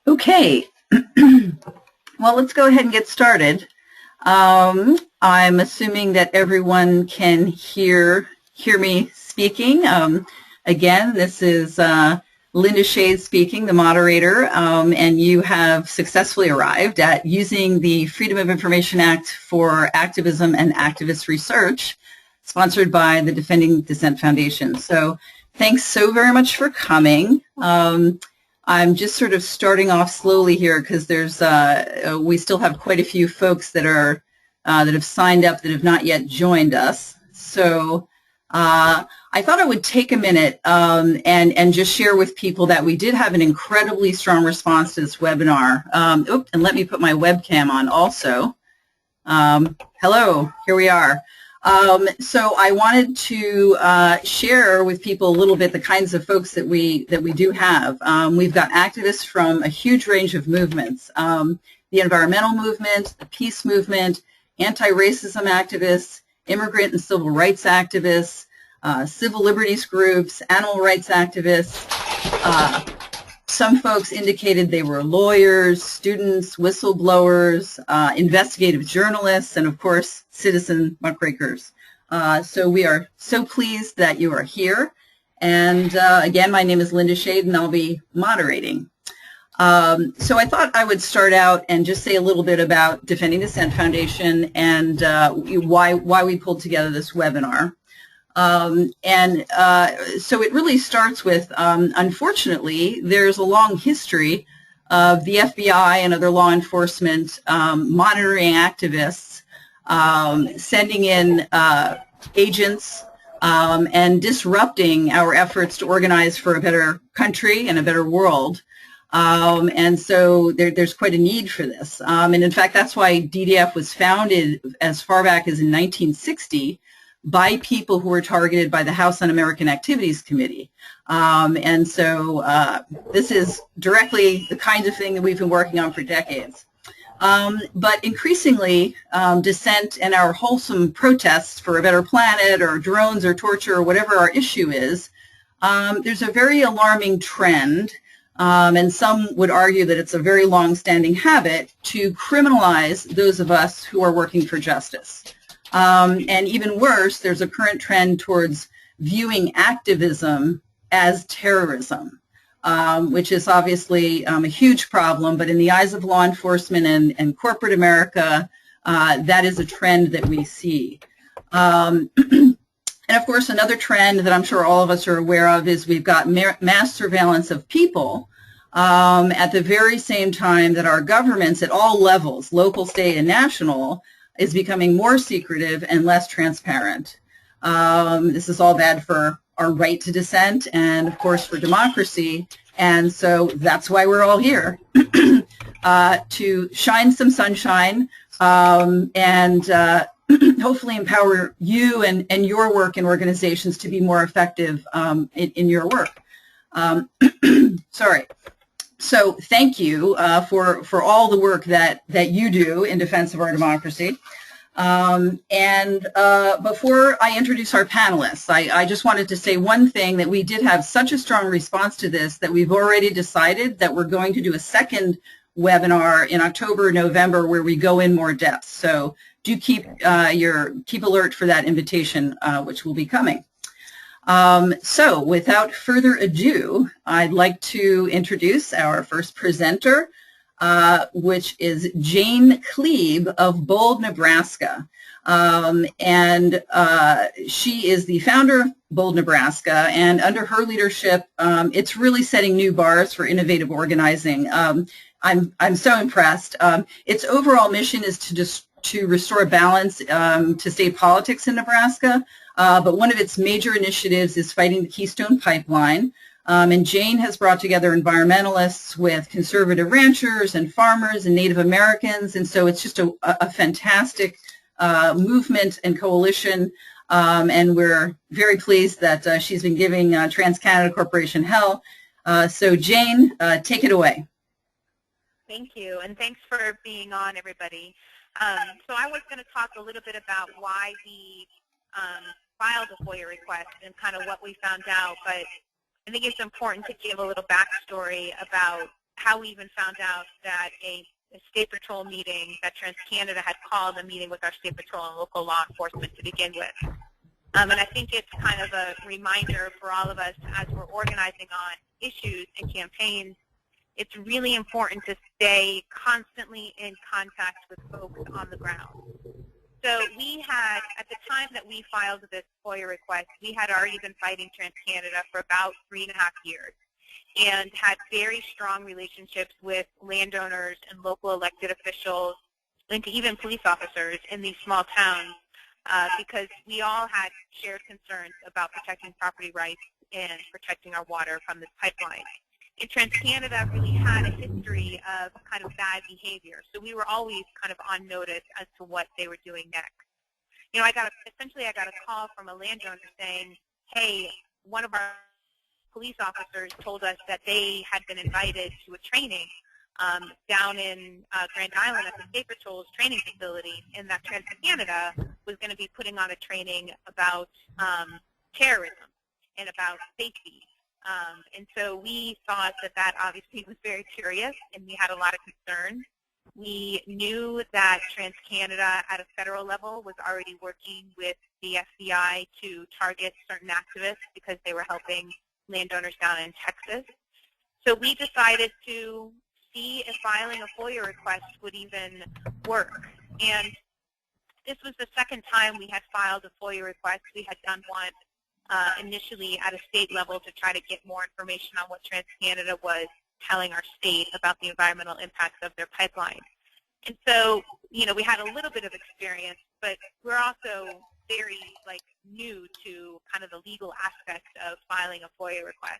Okay, well, let's go ahead and get started. I'm assuming that everyone can hear me speaking. Again, this is Linda Shade speaking, the moderator, and you have successfully arrived at using the Freedom of Information Act for activism and activist research, sponsored by the Defending Dissent Foundation. So thanks so very much for coming. I'm just sort of starting off slowly here because there's we still have quite a few folks that are that have signed up that have not yet joined us. So I thought I would take a minute and just share with people that we did have an incredibly strong response to this webinar. And let me put my webcam on also. Hello, here we are. So I wanted to share with people a little bit the kinds of folks that we do have. We've got activists from a huge range of movements: the environmental movement, the peace movement, anti-racism activists, immigrant and civil rights activists, civil liberties groups, animal rights activists. Some folks indicated they were lawyers, students, whistleblowers, investigative journalists, and of course, citizen muckrakers. So we are so pleased that you are here. And again, my name is Linda Shade, and I'll be moderating. So I thought I would start out and just say a little bit about Defending Dissent Foundation and why we pulled together this webinar. So it really starts with, unfortunately, there's a long history of the FBI and other law enforcement monitoring activists, sending in agents and disrupting our efforts to organize for a better country and a better world. And so there's quite a need for this. And in fact, that's why DDF was founded as far back as in 1960 by people who were targeted by the House Un-American Activities Committee. And so this is directly the kind of thing that we've been working on for decades. But increasingly, dissent and our wholesome protests for a better planet or drones or torture or whatever our issue is, there's a very alarming trend, and some would argue that it's a very long-standing habit, to criminalize those of us who are working for justice. And even worse, there's a current trend towards viewing activism as terrorism, which is obviously a huge problem, but in the eyes of law enforcement and corporate America, that is a trend that we see. And of course, another trend that I'm sure all of us are aware of is we've got mass surveillance of people at the very same time that our governments at all levels, local, state, and national, is becoming more secretive and less transparent. This is all bad for our right to dissent and, of course, for democracy. And so that's why we're all here, to shine some sunshine and hopefully empower you and your work in organizations to be more effective in your work. Sorry. So thank you for all the work that you do in defense of our democracy. And before I introduce our panelists, I just wanted to say one thing, that we did have such a strong response to this that we've already decided that we're going to do a second webinar in October, November, where we go in more depth. So do keep alert for that invitation, which will be coming. So without further ado, I'd like to introduce our first presenter, which is Jane Kleeb of BoldNebraska. And she is the founder of BoldNebraska, and under her leadership, it's really setting new bars for innovative organizing. I'm so impressed. Its overall mission is to restore balance to state politics in Nebraska. But one of its major initiatives is fighting the Keystone Pipeline. And Jane has brought together environmentalists with conservative ranchers and farmers and Native Americans. And so it's just a fantastic movement and coalition. And we're very pleased that she's been giving TransCanada Corporation hell. So Jane, take it away. Thank you, and thanks for being on, everybody. So I was going to talk a little bit about why we filed a FOIA request and kind of what we found out, but I think it's important to give a little backstory about how we even found out that a State Patrol meeting that TransCanada had called a meeting with our State Patrol and local law enforcement to begin with. And I think it's kind of a reminder for all of us as we're organizing on issues and campaigns. It's really important to stay constantly in contact with folks on the ground. So we had, at the time that we filed this FOIA request, we had already been fighting TransCanada for about 3.5 years and had very strong relationships with landowners and local elected officials and even police officers in these small towns because we all had shared concerns about protecting property rights and protecting our water from this pipeline. And TransCanada really had a history of kind of bad behavior, so we were always kind of on notice as to what they were doing next. You know, I got a call from a landowner saying, hey, one of our police officers told us that they had been invited to a training down in Grand Island at the State Patrol's training facility, and that TransCanada was going to be putting on a training about terrorism and about safety. And so we thought that that obviously was very curious, and we had a lot of concern. We knew that TransCanada at a federal level was already working with the FBI to target certain activists because they were helping landowners down in Texas. So we decided to see if filing a FOIA request would even work. And this was the second time we had filed a FOIA request. We had done one initially at a state level to try to get more information on what TransCanada was telling our state about the environmental impacts of their pipeline. And so, you know, we had a little bit of experience, but we're also very, new to kind of the legal aspect of filing a FOIA request.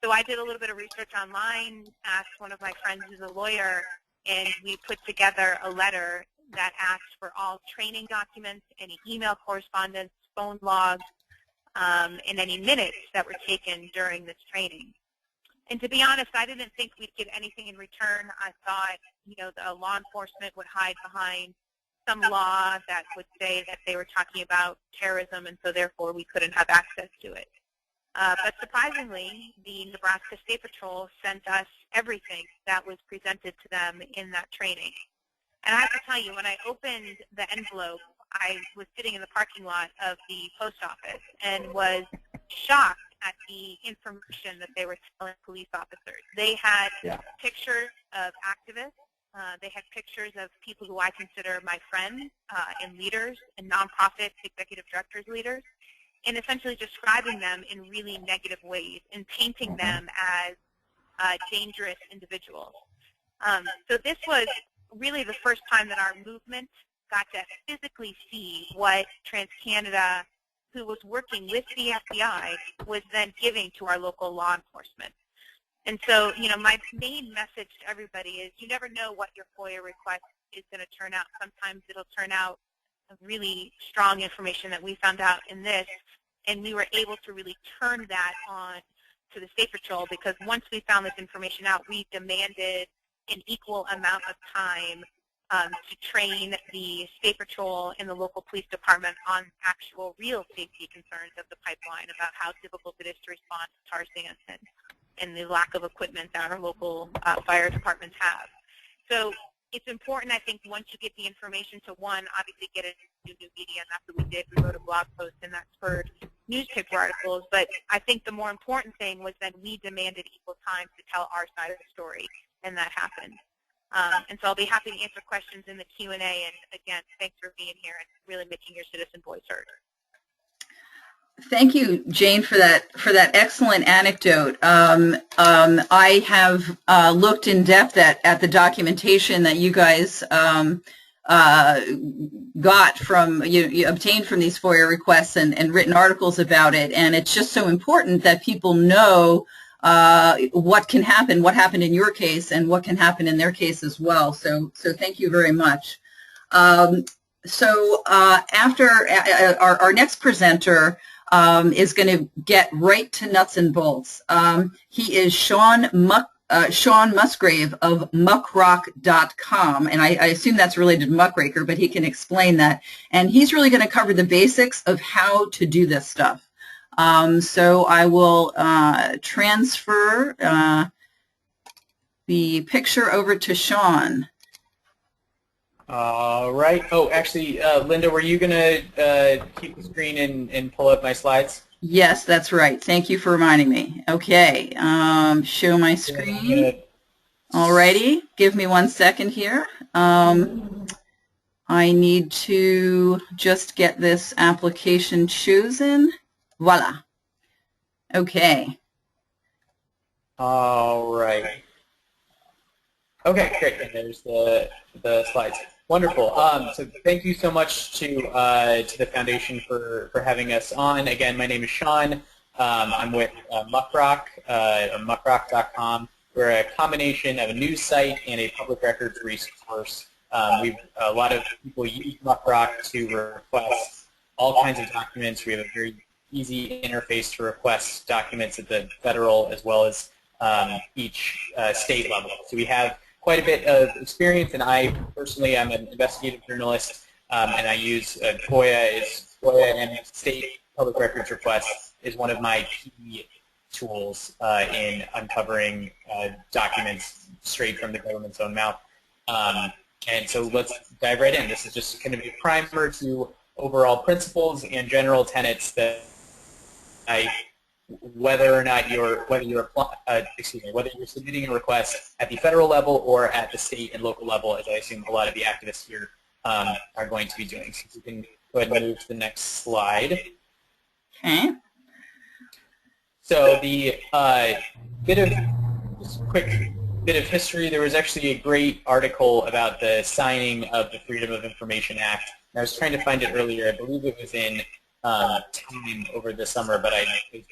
So I did a little bit of research online, asked one of my friends who's a lawyer, and we put together a letter that asked for all training documents, any email correspondence, phone logs, and any minutes that were taken during this training. And to be honest, I didn't think we'd get anything in return. I thought, you know, the law enforcement would hide behind some law that would say that they were talking about terrorism, and so therefore we couldn't have access to it. But surprisingly, the Nebraska State Patrol sent us everything that was presented to them in that training. And I have to tell you, when I opened the envelope, I was sitting in the parking lot of the post office and was shocked at the information that they were telling police officers. They had pictures of activists. They had pictures of people who I consider my friends and leaders and nonprofit executive directors leaders, and essentially describing them in really negative ways and painting them as dangerous individuals. So this was really the first time that our movement got to physically see what TransCanada, who was working with the FBI, was then giving to our local law enforcement. And so, you know, my main message to everybody is you never know what your FOIA request is going to turn out. Sometimes it'll turn out really strong information that we found out in this, and we were able to really turn that on to the State Patrol, because once we found this information out, we demanded an equal amount of time to train the State Patrol and the local police department on actual real safety concerns of the pipeline, about how difficult it is to respond to tar sands and the lack of equipment that our local fire departments have. So it's important, I think, once you get the information to, one, obviously get it into new media, and that's what we did. We wrote a blog post, and that spurred newspaper articles. But I think the more important thing was that we demanded equal time to tell our side of the story, and that happened. And so I'll be happy to answer questions in the Q&A. And again, thanks for being here and really making your citizen voice heard. Thank you, Jane, for that excellent anecdote. I have looked in depth at the documentation that you guys got from you obtained from these FOIA requests and written articles about it, and it's just so important that people know what can happen, what happened in your case, and what can happen in their case as well. So thank you very much. After our next presenter is going to get right to nuts and bolts. He is Shawn Musgrave of MuckRock.com, and I assume that's related to Muckraker, but he can explain that. And he's really going to cover the basics of how to do this stuff. So I will transfer the picture over to Shawn. All right. Oh, actually, Linda, were you going to keep the screen and pull up my slides? Yes, that's right. Thank you for reminding me. Okay, show my screen. Alrighty, give me 1 second here. I need to just get this application chosen. Voila. Okay. All right. Okay, great. And there's the slides. Wonderful. So thank you so much to the foundation for having us on. Again, my name is Shawn. I'm with MuckRock or MuckRock.com. We're a combination of a news site and a public records resource. A lot of people use MuckRock to request all kinds of documents. We have a very easy interface to request documents at the federal as well as each state level. So we have quite a bit of experience, and I personally am an investigative journalist, and I use FOIA and state public records requests is one of my key tools in uncovering documents straight from the government's own mouth. And so let's dive right in. This is just going to be a primer to overall principles and general tenets that whether you're submitting a request at the federal level or at the state and local level, as I assume a lot of the activists here are going to be doing. So you can go ahead and move to the next slide. Okay. So the quick bit of history. There was actually a great article about the signing of the Freedom of Information Act. And I was trying to find it earlier. I believe it was in Time over the summer, but I was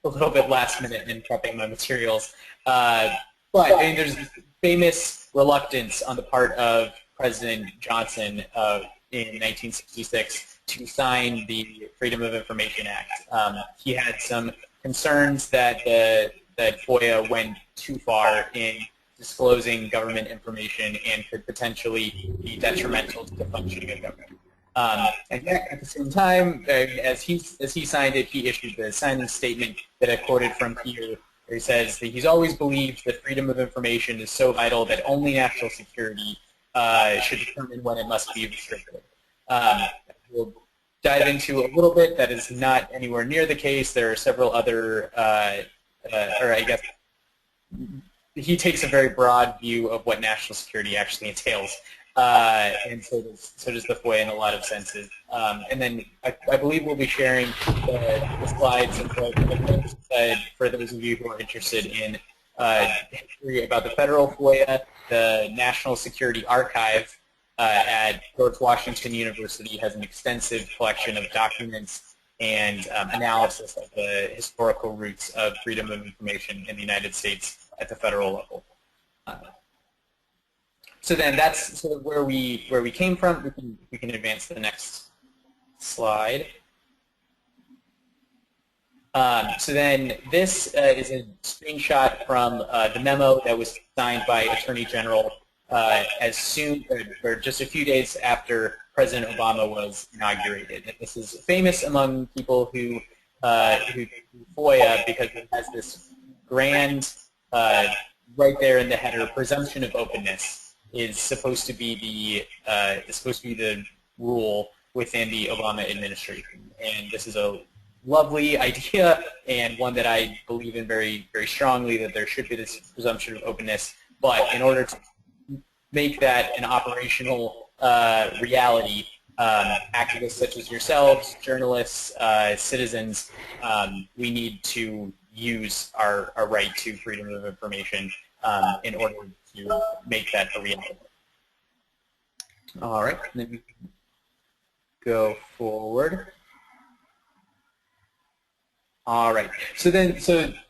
a little bit last minute in prepping my materials. But I mean, there's this famous reluctance on the part of President Johnson in 1966 to sign the Freedom of Information Act. He had some concerns that FOIA went too far in disclosing government information and could potentially be detrimental to the functioning of government. And yet, at the same time, as he signed it, he issued the signing statement that I quoted from here, where he says that he's always believed that freedom of information is so vital that only national security should determine when it must be restricted. We'll dive into a little bit. That is not anywhere near the case. There are several other, or I guess, he takes a very broad view of what national security actually entails. And so does the FOIA in a lot of senses. And then I believe we'll be sharing the slides and for those of you who are interested in history about the federal FOIA. The National Security Archive at George Washington University has an extensive collection of documents and analysis of the historical roots of freedom of information in the United States at the federal level. So then that's sort of where we came from. We can advance to the next slide. So then this is a screenshot from the memo that was signed by Attorney General as soon, or just a few days after President Obama was inaugurated. And this is famous among people who FOIA because it has this grand, right there in the header, presumption of openness is supposed to be the rule within the Obama administration. And this is a lovely idea and one that I believe in very, very strongly, that there should be this presumption of openness. But in order to make that an operational reality, activists such as yourselves, journalists, citizens, we need to use our right to freedom of information in order to make that a reality. All right, then we can go forward. All right, so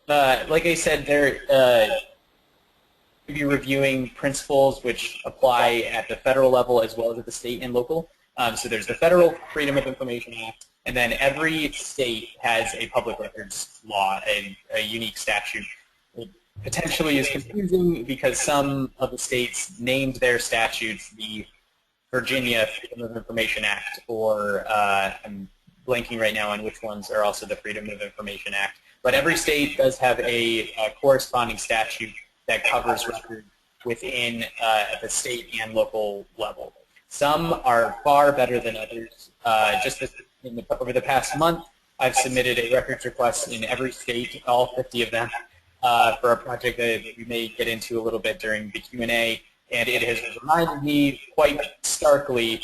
like I said, we'll be reviewing principles which apply at the federal level as well as at the state and local. So there's the Federal Freedom of Information Act, and then every state has a public records law, a unique statute. It potentially is confusing because some of the states named their statutes the Virginia Freedom of Information Act, or I'm blanking right now on which ones are also the Freedom of Information Act. But every state does have a corresponding statute that covers records within the state and local level. Some are far better than others. Over the past month, I've submitted a records request in every state, all 50 of them, for a project that we may get into a little bit during the Q&A, and it has reminded me quite starkly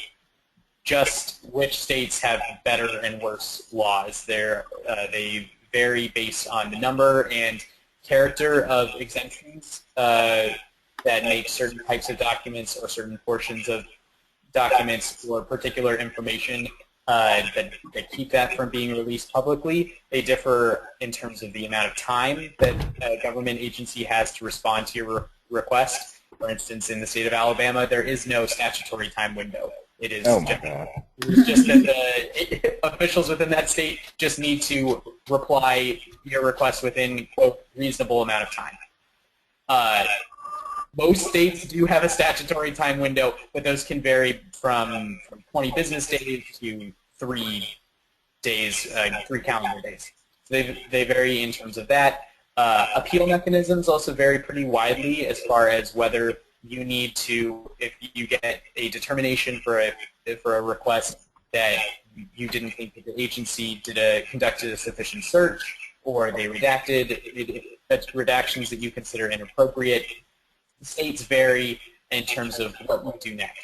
just which states have better and worse laws. They vary based on the number and character of exemptions that make certain types of documents or certain portions of documents for particular information that keep that from being released publicly. They differ in terms of the amount of time that a government agency has to respond to your request. For instance, in the state of Alabama, there is no statutory time window. It is just that the officials within that state just need to reply your request within, quote, reasonable amount of time. Most states do have a statutory time window, but those can vary from 20 business days to 3 days, 3 calendar days. So they vary in terms of that. Appeal mechanisms also vary pretty widely as far as whether you need to, if you get a determination for a request that you didn't think that the agency conducted a sufficient search, or they redacted redactions that you consider inappropriate. States vary in terms of what you do next.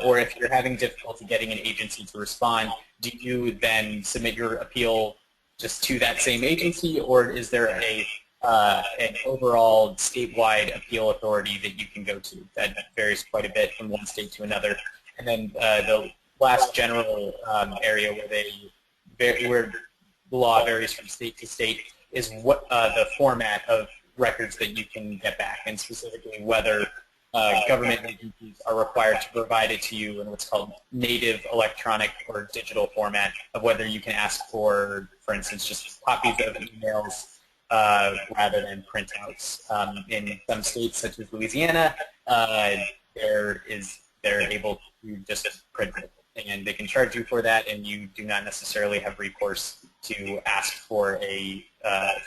Or if you're having difficulty getting an agency to respond, do you then submit your appeal just to that same agency, or is there an overall statewide appeal authority that you can go to? That varies quite a bit from one state to another. And then the last general area where the law varies from state to state is what the format of records that you can get back, and specifically whether government agencies are required to provide it to you in what's called native electronic or digital format, of whether you can ask for instance, just copies of emails rather than printouts. In some states, such as Louisiana, they're able to just print it, and they can charge you for that, and you do not necessarily have recourse to ask for an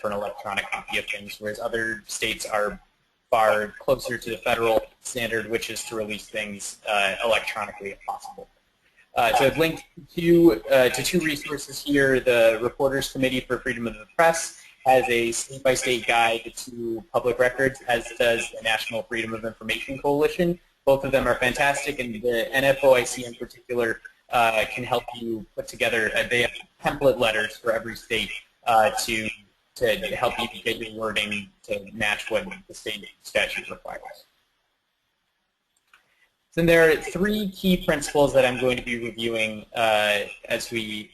electronic copy of things, whereas other states are far closer to the federal standard, which is to release things electronically if possible. So I've linked to 2 resources here. The Reporters Committee for Freedom of the Press has a state-by-state guide to public records, as does the National Freedom of Information Coalition. Both of them are fantastic, and the NFOIC in particular can help you put together, they have template letters for every state to help you get your wording to match what the state statute requires. Then there are 3 key principles that I'm going to be reviewing as we,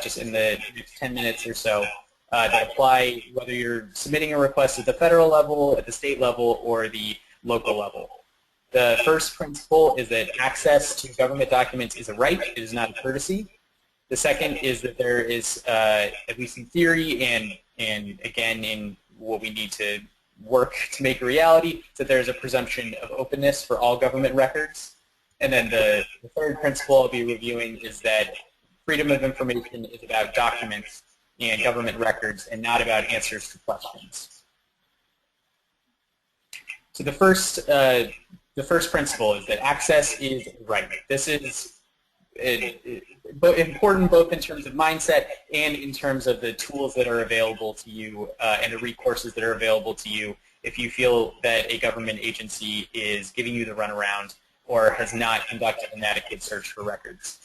just in the next 10 minutes or so, that apply whether you're submitting a request at the federal level, at the state level, or the local level. The first principle is that access to government documents is a right, it is not a courtesy. The second is that there is, at least in theory and again in what we need to work to make a reality, that there is a presumption of openness for all government records. And then the third principle I'll be reviewing is that freedom of information is about documents and government records and not about answers to questions. So the first principle is that access is a right. This is important both in terms of mindset and in terms of the tools that are available to you and the recourses that are available to you if you feel that a government agency is giving you the runaround or has not conducted an adequate search for records.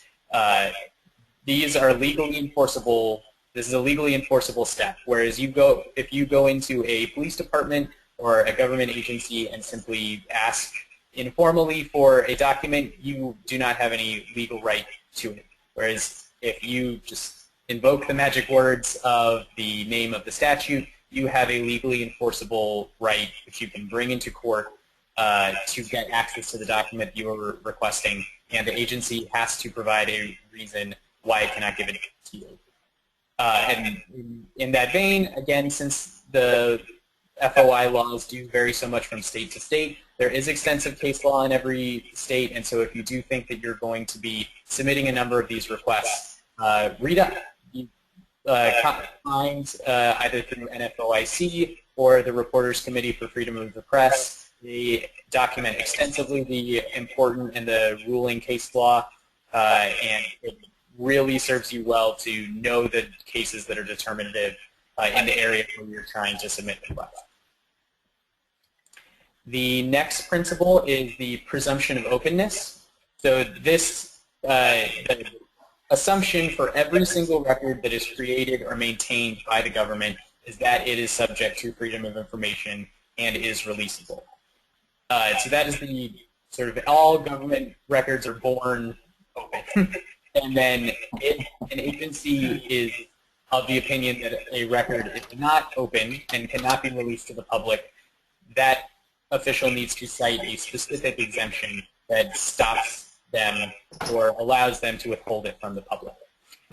These are legally enforceable. This is a legally enforceable step, whereas if you go into a police department or a government agency and simply ask informally for a document, you do not have any legal right to it. Whereas if you just invoke the magic words of the name of the statute, you have a legally enforceable right which you can bring into court to get access to the document you're requesting, and the agency has to provide a reason why it cannot give it to you. And in that vein, again, since the FOI laws do vary so much from state to state, there is extensive case law in every state, and so if you do think that you're going to be submitting a number of these requests, read up. Find either through NFOIC or the Reporters Committee for Freedom of the Press. They document extensively the important and the ruling case law, and it really serves you well to know the cases that are determinative in the area where you're trying to submit a request. The next principle is the presumption of openness. So this the assumption for every single record that is created or maintained by the government is that it is subject to freedom of information and is releasable. So that is the sort of all government records are born open. And then if an agency is of the opinion that a record is not open and cannot be released to the public, that official needs to cite a specific exemption that stops them or allows them to withhold it from the public.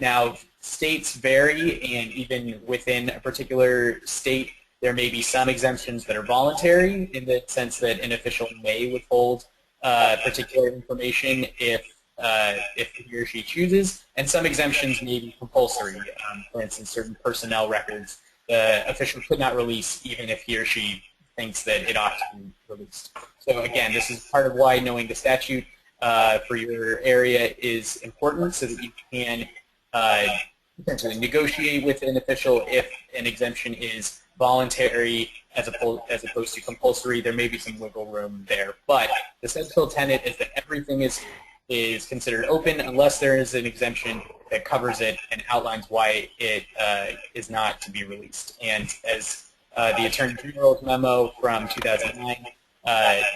Now, states vary, and even within a particular state, there may be some exemptions that are voluntary in the sense that an official may withhold particular information if he or she chooses, and some exemptions may be compulsory. For instance, certain personnel records, the official could not release even if he or she thinks that it ought to be released. So again, this is part of why knowing the statute for your area is important, so that you can potentially negotiate with an official if an exemption is voluntary as opposed to compulsory. There may be some wiggle room there, but the central tenet is that everything is considered open unless there is an exemption that covers it and outlines why it is not to be released. And as the Attorney General's memo from 2009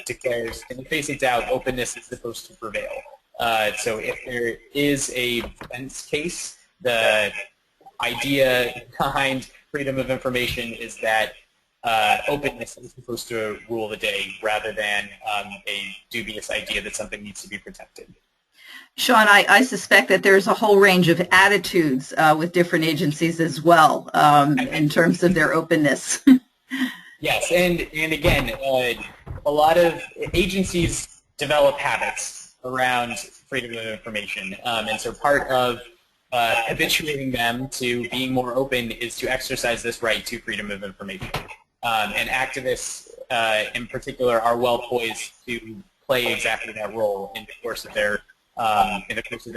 declares, in the face of doubt, openness is supposed to prevail. So if there is a defense case, the idea behind freedom of information is that openness is supposed to rule the day rather than a dubious idea that something needs to be protected. Shawn, I suspect that there's a whole range of attitudes with different agencies as well in terms of their openness. Yes, and again, a lot of agencies develop habits around freedom of information, and so part of habituating them to being more open is to exercise this right to freedom of information. And activists in particular are well poised to play exactly that role in the course of their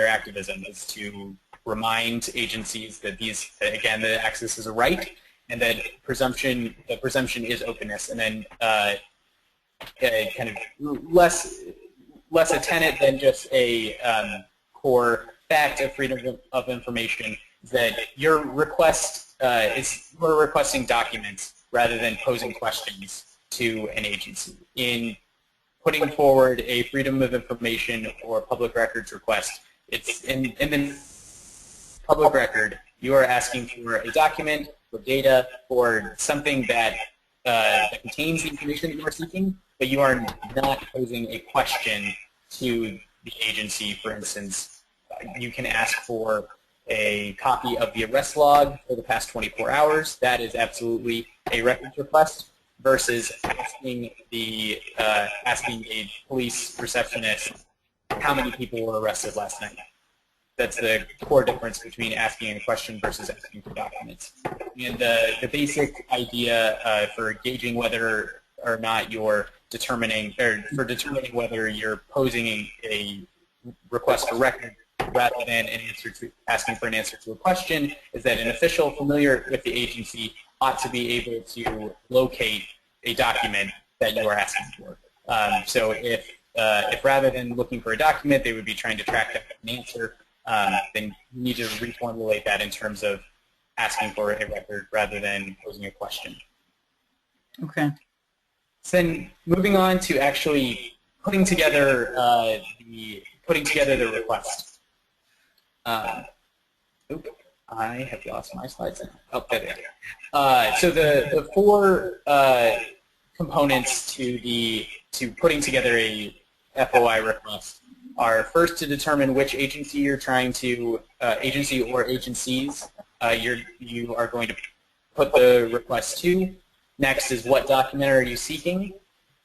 activism, is to remind agencies that again, the access is a right, and that the presumption is openness, and then kind of less a tenet than just a core fact of freedom of information, is that your request we're requesting documents rather than posing questions to an agency. In putting forward a freedom of information or public records request, it's in the public record, you are asking for a document, for data, for something that contains the information that you are seeking, but you are not posing a question to the agency. For instance, you can ask for a copy of the arrest log for the past 24 hours. That is absolutely a records request, versus asking a police receptionist how many people were arrested last night. That's the core difference between asking a question versus asking for documents. And the basic idea for gauging whether or not you're determining whether you're posing a request for record rather than asking for an answer to a question is that an official familiar with the agency ought to be able to locate a document that you are asking for. So if rather than looking for a document, they would be trying to track down an answer, then you need to reformulate that in terms of asking for a record rather than posing a question. Okay. So then moving on to actually putting together the request. I have lost my slides now. Oh, there they are. So the four components to putting together a FOI request are, first, to determine which agency you're trying to agency or agencies you are going to put the request to. Next is, what document are you seeking?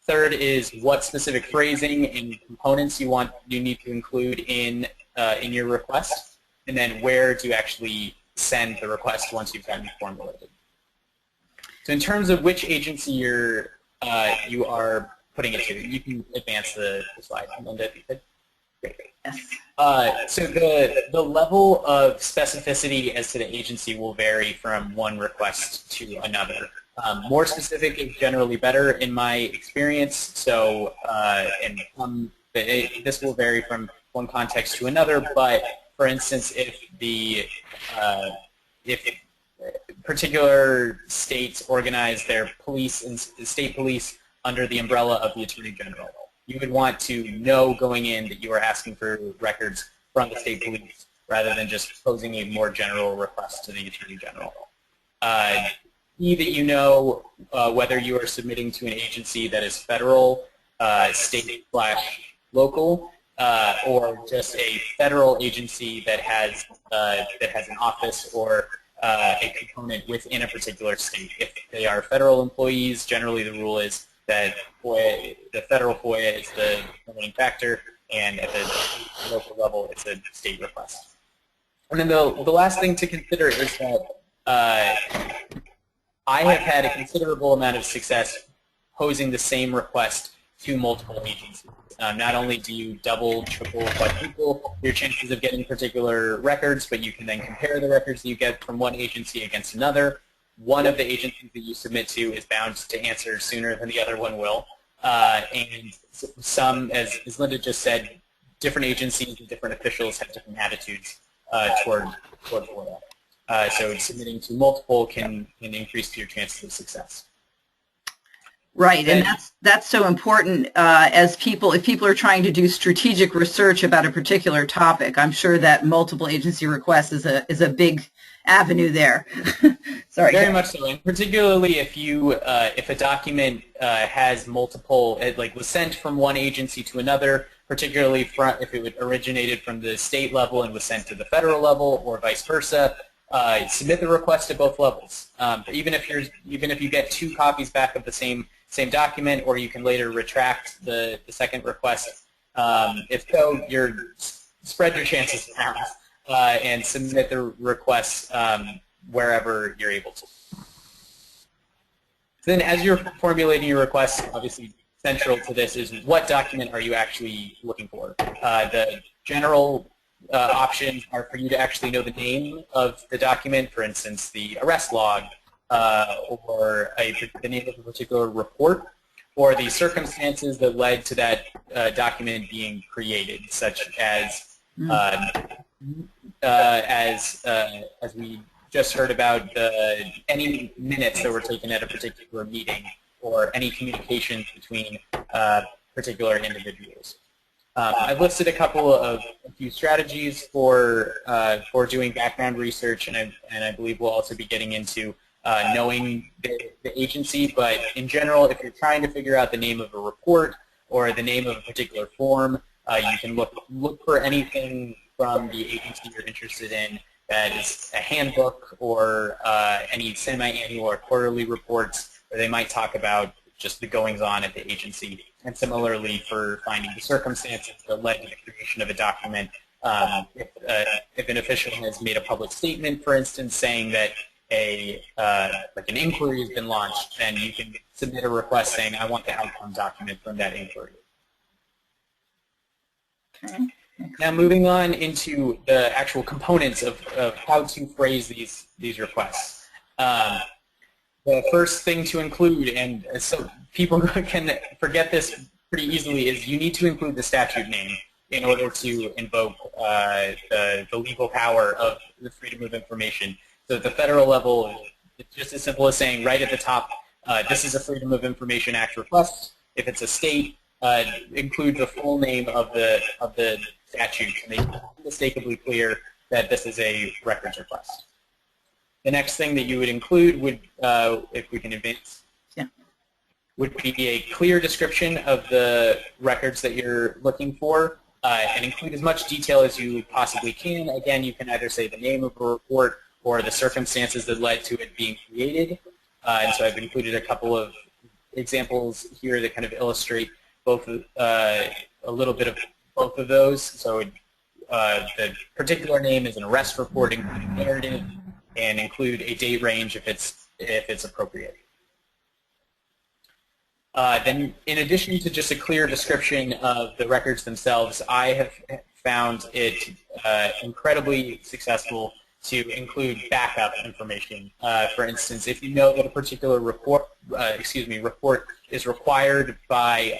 Third is, what specific phrasing and components you need to include in your request. And then where to actually send the request once you've gotten it formulated. So in terms of which agency you are putting it to, you can advance the slide. Linda, if you could. Great. Yes. So the level of specificity as to the agency will vary from one request to another. More specific is generally better in my experience. So this will vary from one context to another. But for instance, if particular states organize their police and state police under the umbrella of the Attorney General, you would want to know going in that you are asking for records from the state police rather than just posing a more general request to the Attorney General. That you know whether you are submitting to an agency that is federal, state/local, or just a federal agency that has an office or a component within a particular state. If they are federal employees, generally the rule is that the federal FOIA is the determining factor, and at the local level, it's a state request. And then the last thing to consider is that I have had a considerable amount of success posing the same request to multiple agencies. Not only do you double, triple, quadruple your chances of getting particular records, but you can then compare the records that you get from one agency against another. One of the agencies that you submit to is bound to answer sooner than the other one will. And some, as Linda just said, different agencies and different officials have different attitudes toward FOIA. So submitting to multiple can increase your chances of success. Right, and that's so important if people are trying to do strategic research about a particular topic. I'm sure that multiple agency requests is a big avenue there. Sorry. Very much so, and particularly if a document has multiple, was sent from one agency to another, particularly if it originated from the state level and was sent to the federal level, or vice versa. Submit the request at both levels. Even if you get 2 copies back of the same document, or you can later retract the second request. If so, spread your chances around and submit the request wherever you're able to. Then as you're formulating your request, obviously central to this is what document are you actually looking for. The general options are for you to actually know the name of the document, for instance, the arrest log, or the name of a particular report, or the circumstances that led to that document being created, such as we just heard about any minutes that were taken at a particular meeting, or any communications between particular individuals. I've listed a few strategies for doing background research, and I believe we'll also be getting into knowing the agency. But in general, if you're trying to figure out the name of a report or the name of a particular form, you can look for anything from the agency you're interested in that is a handbook, or any semi-annual or quarterly reports where they might talk about just the goings-on at the agency. And similarly, for finding the circumstances that led to the creation of a document, if an official has made a public statement, for instance, saying that an inquiry has been launched, then you can submit a request saying, I want the outcome document from that inquiry. Okay. Now moving on into the actual components of how to phrase these requests. The first thing to include, and so people can forget this pretty easily, is you need to include the statute name in order to invoke the legal power of the Freedom of Information. So at the federal level, it's just as simple as saying right at the top, this is a Freedom of Information Act request. If it's a state, include the full name of the statute to make it unmistakably clear that this is a records request. The next thing that you would include would, if we can advance, would be a clear description of the records that you're looking for, and include as much detail as you possibly can. Again, you can either say the name of a report or the circumstances that led to it being created. And so I've included a couple of examples here that kind of illustrate both a little bit of both of those. So the particular name is an arrest report, including narrative, and include a date range if it's appropriate. Then in addition to just a clear description of the records themselves, I have found it incredibly successful to include backup information. For instance, if you know that a particular report is required by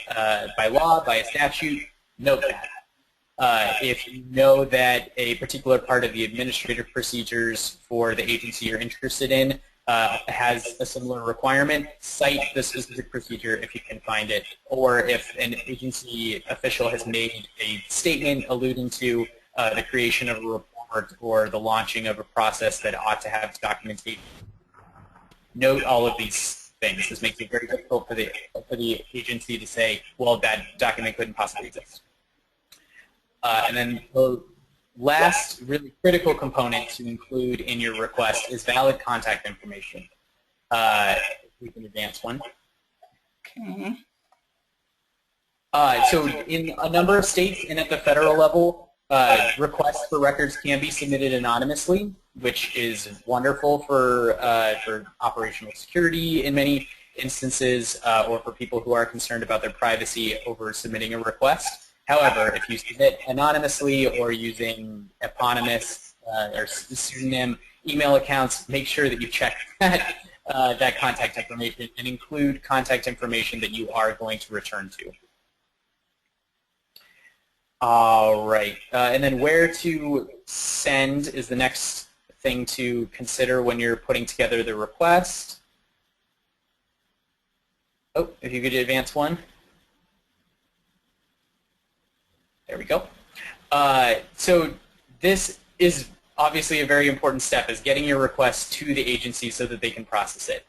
law, by a statute, note that. If you know that a particular part of the administrative procedures for the agency you're interested in has a similar requirement, cite the specific procedure if you can find it, or if an agency official has made a statement alluding to the creation of a report or the launching of a process that ought to have documentation. Note all of these things. This makes it very difficult for the agency to say, well, that document couldn't possibly exist. And then the last really critical component to include in your request is valid contact information. We can advance one. Okay. So in a number of states and at the federal level, requests for records can be submitted anonymously, which is wonderful for operational security in many instances, or for people who are concerned about their privacy over submitting a request. However, if you submit anonymously or using eponymous or pseudonym email accounts, make sure that you check that contact information and include contact information that you are going to return to. All right, and then where to send is the next thing to consider when you're putting together the request. Oh, if you could advance one. There we go. So this is obviously a very important step, is getting your request to the agency so that they can process it.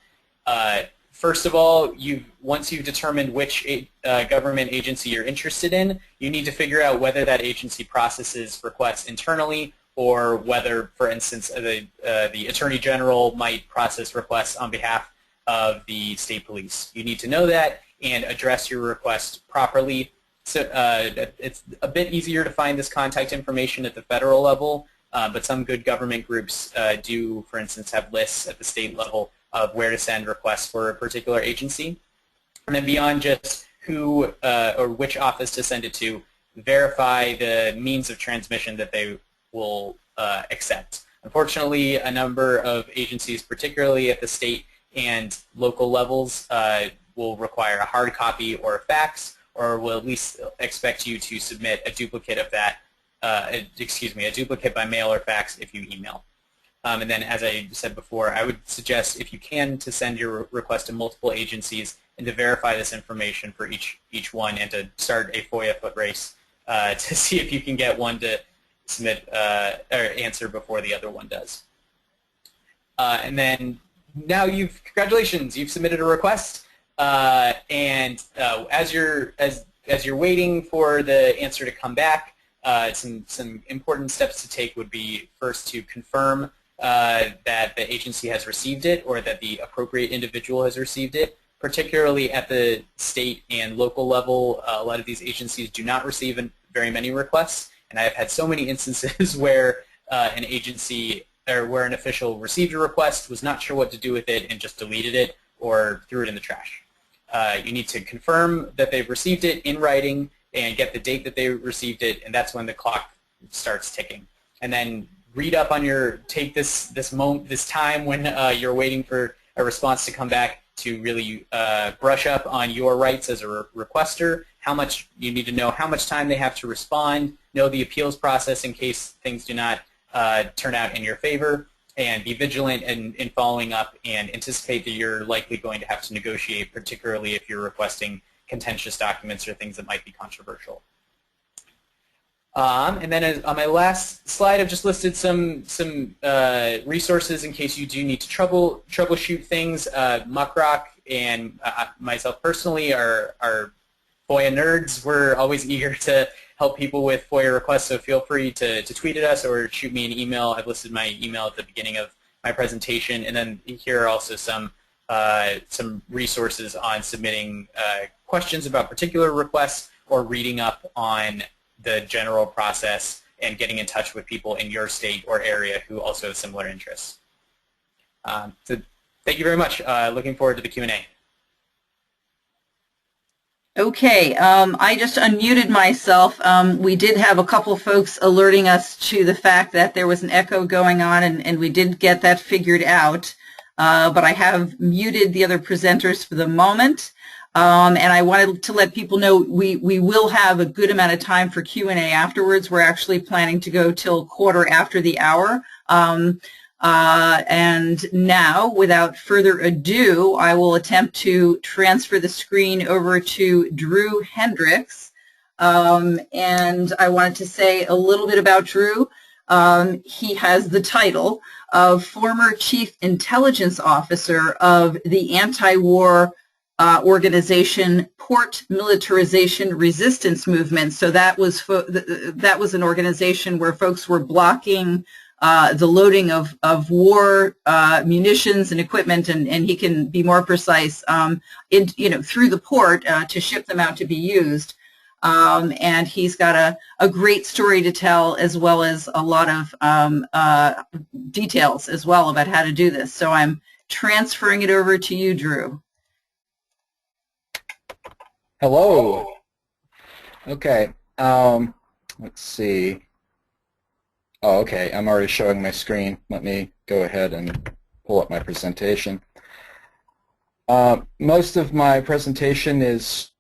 First of all, once you've determined which government agency you're interested in, you need to figure out whether that agency processes requests internally or whether, for instance, the Attorney General might process requests on behalf of the state police. You need to know that and address your request properly. So it's a bit easier to find this contact information at the federal level, but some good government groups do, for instance, have lists at the state level of where to send requests for a particular agency. And then beyond just who or which office to send it to, verify the means of transmission that they will accept. Unfortunately, a number of agencies, particularly at the state and local levels, will require a hard copy or a fax, or will at least expect you to submit a duplicate of that, a duplicate by mail or fax if you email. And then, as I said before, I would suggest, if you can, to send your request to multiple agencies and to verify this information for each one, and to start a FOIA foot race to see if you can get one to submit or answer before the other one does. And then now congratulations, you've submitted a request. And as you're waiting for the answer to come back, some important steps to take would be, first, to confirm that the agency has received it, or that the appropriate individual has received it. Particularly at the state and local level, a lot of these agencies do not receive very many requests, and I have had so many instances where an agency or where an official received a request, was not sure what to do with it, and just deleted it or threw it in the trash. You need to confirm that they've received it in writing and get the date that they received it, and that's when the clock starts ticking. And then read up on take this time when you're waiting for a response to come back to really brush up on your rights as a requester, you need to know how much time they have to respond, know the appeals process in case things do not turn out in your favor, and be vigilant in following up, and anticipate that you're likely going to have to negotiate, particularly if you're requesting contentious documents or things that might be controversial. And then on my last slide, I've just listed some resources in case you do need to troubleshoot things. MuckRock and myself personally are FOIA nerds. We're always eager to help people with FOIA requests, so feel free to tweet at us or shoot me an email. I've listed my email at the beginning of my presentation, and then here are also some resources on submitting questions about particular requests, or reading up on the general process and getting in touch with people in your state or area who also have similar interests. So thank you very much. Looking forward to the Q&A. Okay, I just unmuted myself. We did have a couple folks alerting us to the fact that there was an echo going on, and we did get that figured out. But I have muted the other presenters for the moment. And I wanted to let people know we will have a good amount of time for Q&A afterwards. We're actually planning to go till quarter after the hour. And now, without further ado, I will attempt to transfer the screen over to Drew Hendricks. And I wanted to say a little bit about Drew. He has the title of former Chief Intelligence Officer of the anti-war organization Port Militarization Resistance Movement. So that was an organization where folks were blocking the loading of war munitions and equipment, and he can be more precise, through the port to ship them out to be used. And he's got a great story to tell, as well as a lot of details as well about how to do this. So I'm transferring it over to you, Drew. Hello. Okay. Let's see. Oh, okay. I'm already showing my screen. Let me go ahead and pull up my presentation. Most of my presentation is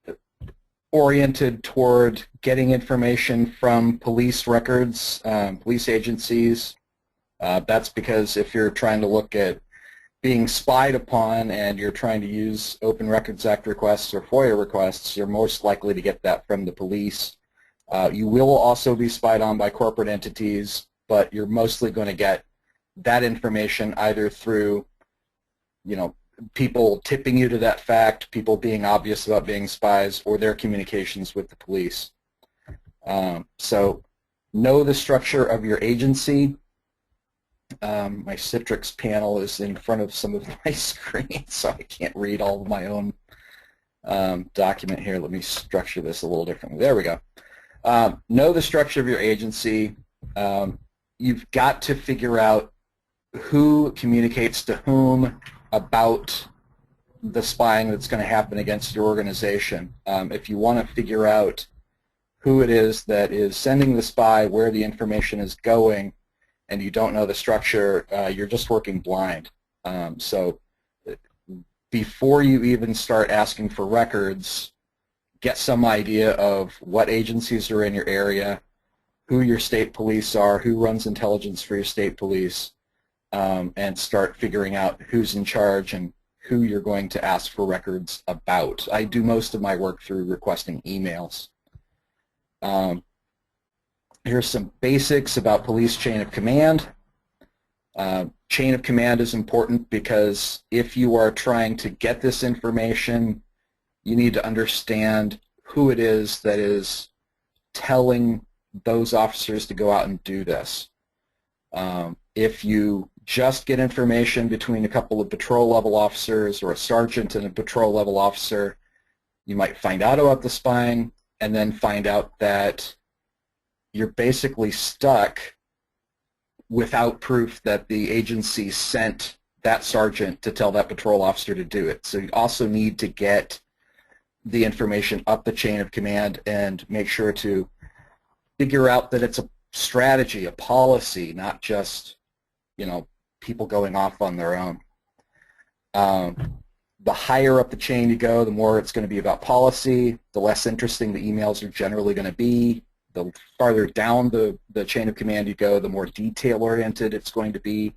oriented toward getting information from police records, police agencies. That's because if you're trying to look at being spied upon and you're trying to use Open Records Act requests or FOIA requests, you're most likely to get that from the police. You will also be spied on by corporate entities, but you're mostly going to get that information either through, people tipping you to that fact, people being obvious about being spies, or their communications with the police. So know the structure of your agency. My Citrix panel is in front of some of my screens, so I can't read all of my own document here. Let me structure this a little differently. There we go. Know the structure of your agency. You've got to figure out who communicates to whom about the spying that's going to happen against your organization. If you want to figure out who it is that is sending the spy, where the information is going, and you don't know the structure, you're just working blind. So before you even start asking for records, get some idea of what agencies are in your area, who your state police are, who runs intelligence for your state police, and start figuring out who's in charge and who you're going to ask for records about. I do most of my work through requesting emails. Here's some basics about police chain of command. Chain of command is important because if you are trying to get this information, you need to understand who it is that is telling those officers to go out and do this. If you just get information between a couple of patrol level officers or a sergeant and a patrol level officer, you might find out about the spying and then find out that you're basically stuck without proof that the agency sent that sergeant to tell that patrol officer to do it. So you also need to get the information up the chain of command and make sure to figure out that it's a strategy, a policy, not just, people going off on their own. The higher up the chain you go, the more it's going to be about policy, the less interesting the emails are generally going to be. The farther down the chain of command you go, the more detail-oriented it's going to be.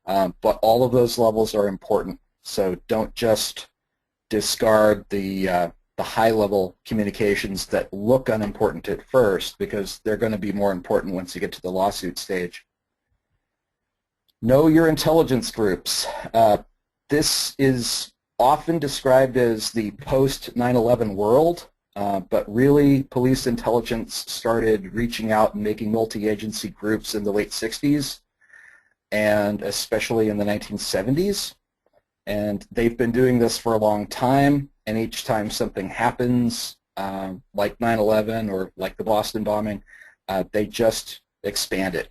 But all of those levels are important, so don't just discard the high-level communications that look unimportant at first, because they're going to be more important once you get to the lawsuit stage. Know your intelligence groups. This is often described as the post-9/11 world. But really, police intelligence started reaching out and making multi-agency groups in the late 60s, and especially in the 1970s. And they've been doing this for a long time, and each time something happens, like 9/11 or like the Boston bombing, they just expand it.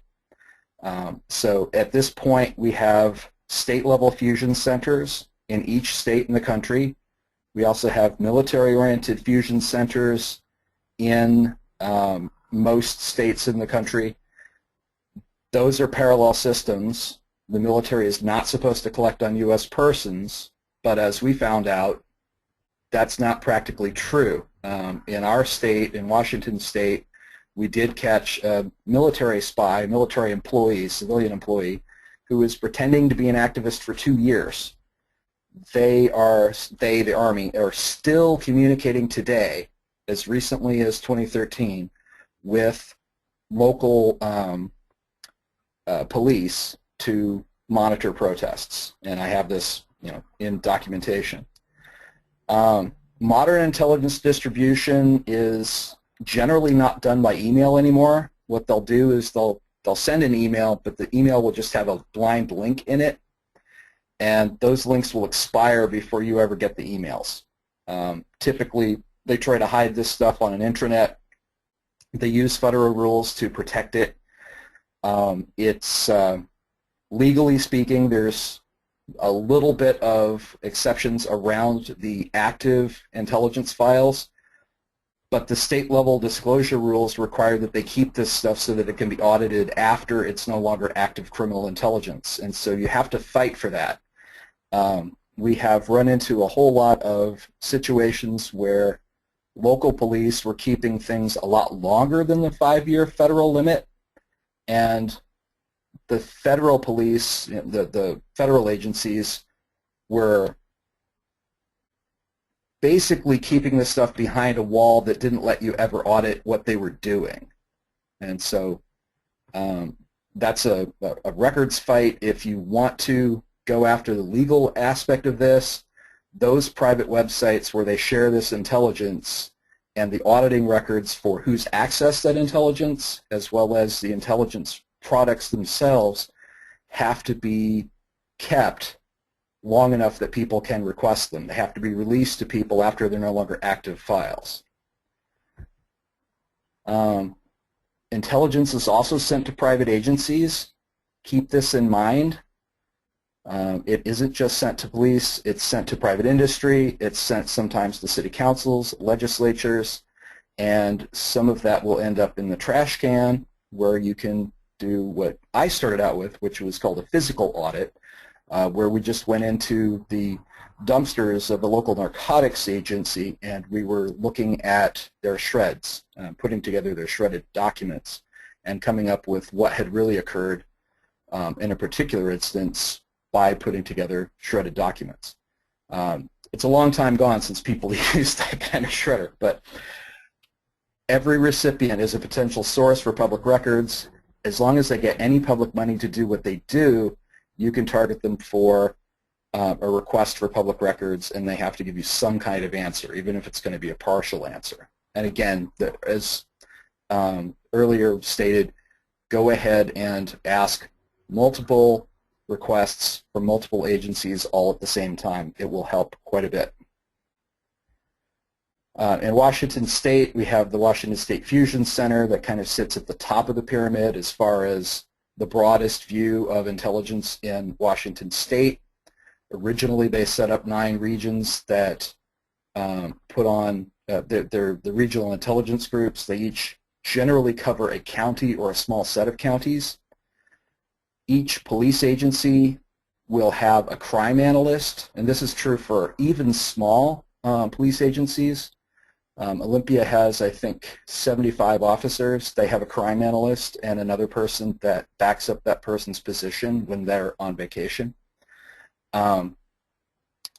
So at this point, we have state-level fusion centers in each state in the country. We also have military-oriented fusion centers in most states in the country. Those are parallel systems. The military is not supposed to collect on U.S. persons, but as we found out, that's not practically true. In our state, in Washington State, we did catch a military spy, military employee, civilian employee, who was pretending to be an activist for 2 years. The Army, are still communicating today, as recently as 2013, with local police to monitor protests. And I have this, in documentation. Modern intelligence distribution is generally not done by email anymore. What they'll do is they'll send an email, but the email will just have a blind link in it, and those links will expire before you ever get the emails. Typically, they try to hide this stuff on an intranet. They use federal rules to protect it. It's legally speaking, there's a little bit of exceptions around the active intelligence files, but the state level disclosure rules require that they keep this stuff so that it can be audited after it's no longer active criminal intelligence, and so you have to fight for that. We have run into a whole lot of situations where local police were keeping things a lot longer than the 5-year federal limit, and the federal police, the federal agencies, were basically keeping this stuff behind a wall that didn't let you ever audit what they were doing. And so that's a records fight. If you want to go after the legal aspect of this, those private websites where they share this intelligence and the auditing records for who's accessed that intelligence, as well as the intelligence products themselves, have to be kept long enough that people can request them. They have to be released to people after they're no longer active files. Intelligence is also sent to private agencies. Keep this in mind. It isn't just sent to police, it's sent to private industry, it's sent sometimes to city councils, legislatures, and some of that will end up in the trash can, where you can do what I started out with, which was called a physical audit, where we just went into the dumpsters of the local narcotics agency and we were looking at their shreds, putting together their shredded documents and coming up with what had really occurred in a particular instance by putting together shredded documents. It's a long time gone since people used that kind of shredder, but every recipient is a potential source for public records. As long as they get any public money to do what they do, you can target them for a request for public records, and they have to give you some kind of answer, even if it's going to be a partial answer. And again, as earlier stated, go ahead and ask multiple requests from multiple agencies all at the same time. It will help quite a bit. In Washington State, we have the Washington State Fusion Center that kind of sits at the top of the pyramid as far as the broadest view of intelligence in Washington State. Originally, they set up 9 regions that put on the regional intelligence groups. They each generally cover a county or a small set of counties. Each police agency will have a crime analyst, and this is true for even small police agencies. Olympia has, I think, 75 officers. They have a crime analyst and another person that backs up that person's position when they're on vacation. And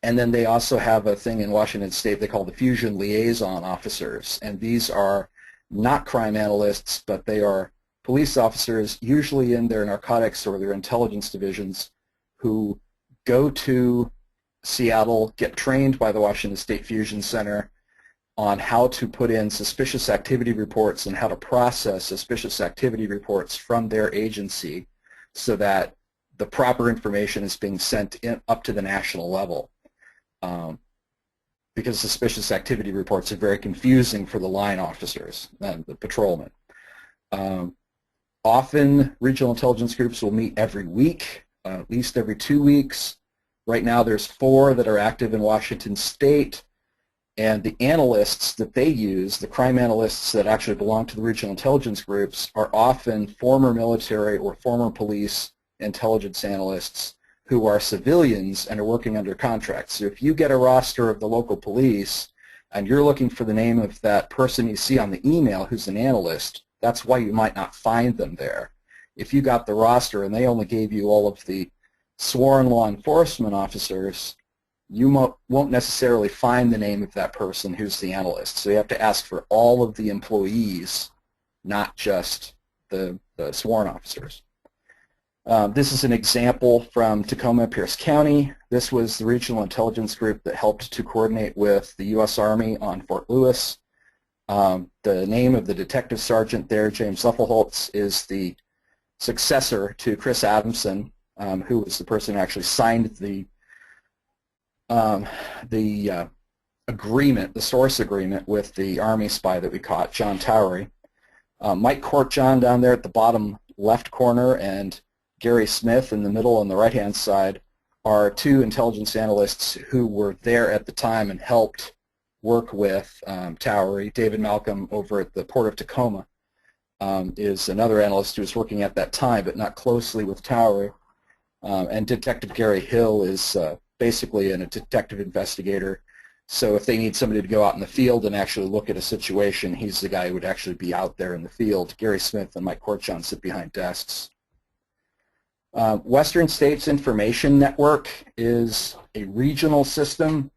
then they also have a thing in Washington State they call the Fusion Liaison Officers, and these are not crime analysts, but they are police officers, usually in their narcotics or their intelligence divisions, who go to Seattle, get trained by the Washington State Fusion Center on how to put in suspicious activity reports and how to process suspicious activity reports from their agency so that the proper information is being sent up to the national level. Because suspicious activity reports are very confusing for the line officers and the patrolmen. Often, regional intelligence groups will meet every week, at least every 2 weeks. Right now, there's 4 that are active in Washington State. And the analysts that they use, the crime analysts that actually belong to the regional intelligence groups, are often former military or former police intelligence analysts who are civilians and are working under contract. So if you get a roster of the local police and you're looking for the name of that person you see on the email who's an analyst, that's why you might not find them there. If you got the roster and they only gave you all of the sworn law enforcement officers, you won't necessarily find the name of that person who's the analyst. So you have to ask for all of the employees, not just the sworn officers. This is an example from Tacoma, Pierce County. This was the regional intelligence group that helped to coordinate with the U.S. Army on Fort Lewis. The name of the detective sergeant there, James Leffelholtz, is the successor to Chris Adamson, who was the person who actually signed the agreement, the source agreement with the Army spy that we caught, John Towery. Mike Courtjohn down there at the bottom left corner and Gary Smith in the middle on the right-hand side are two intelligence analysts who were there at the time and helped work with Towery. David Malcolm over at the Port of Tacoma is another analyst who was working at that time but not closely with Towery. And Detective Gary Hill is basically a detective investigator. So if they need somebody to go out in the field and actually look at a situation, he's the guy who would actually be out there in the field. Gary Smith and Mike Courtjohn sit behind desks. Western States Information Network is a regional system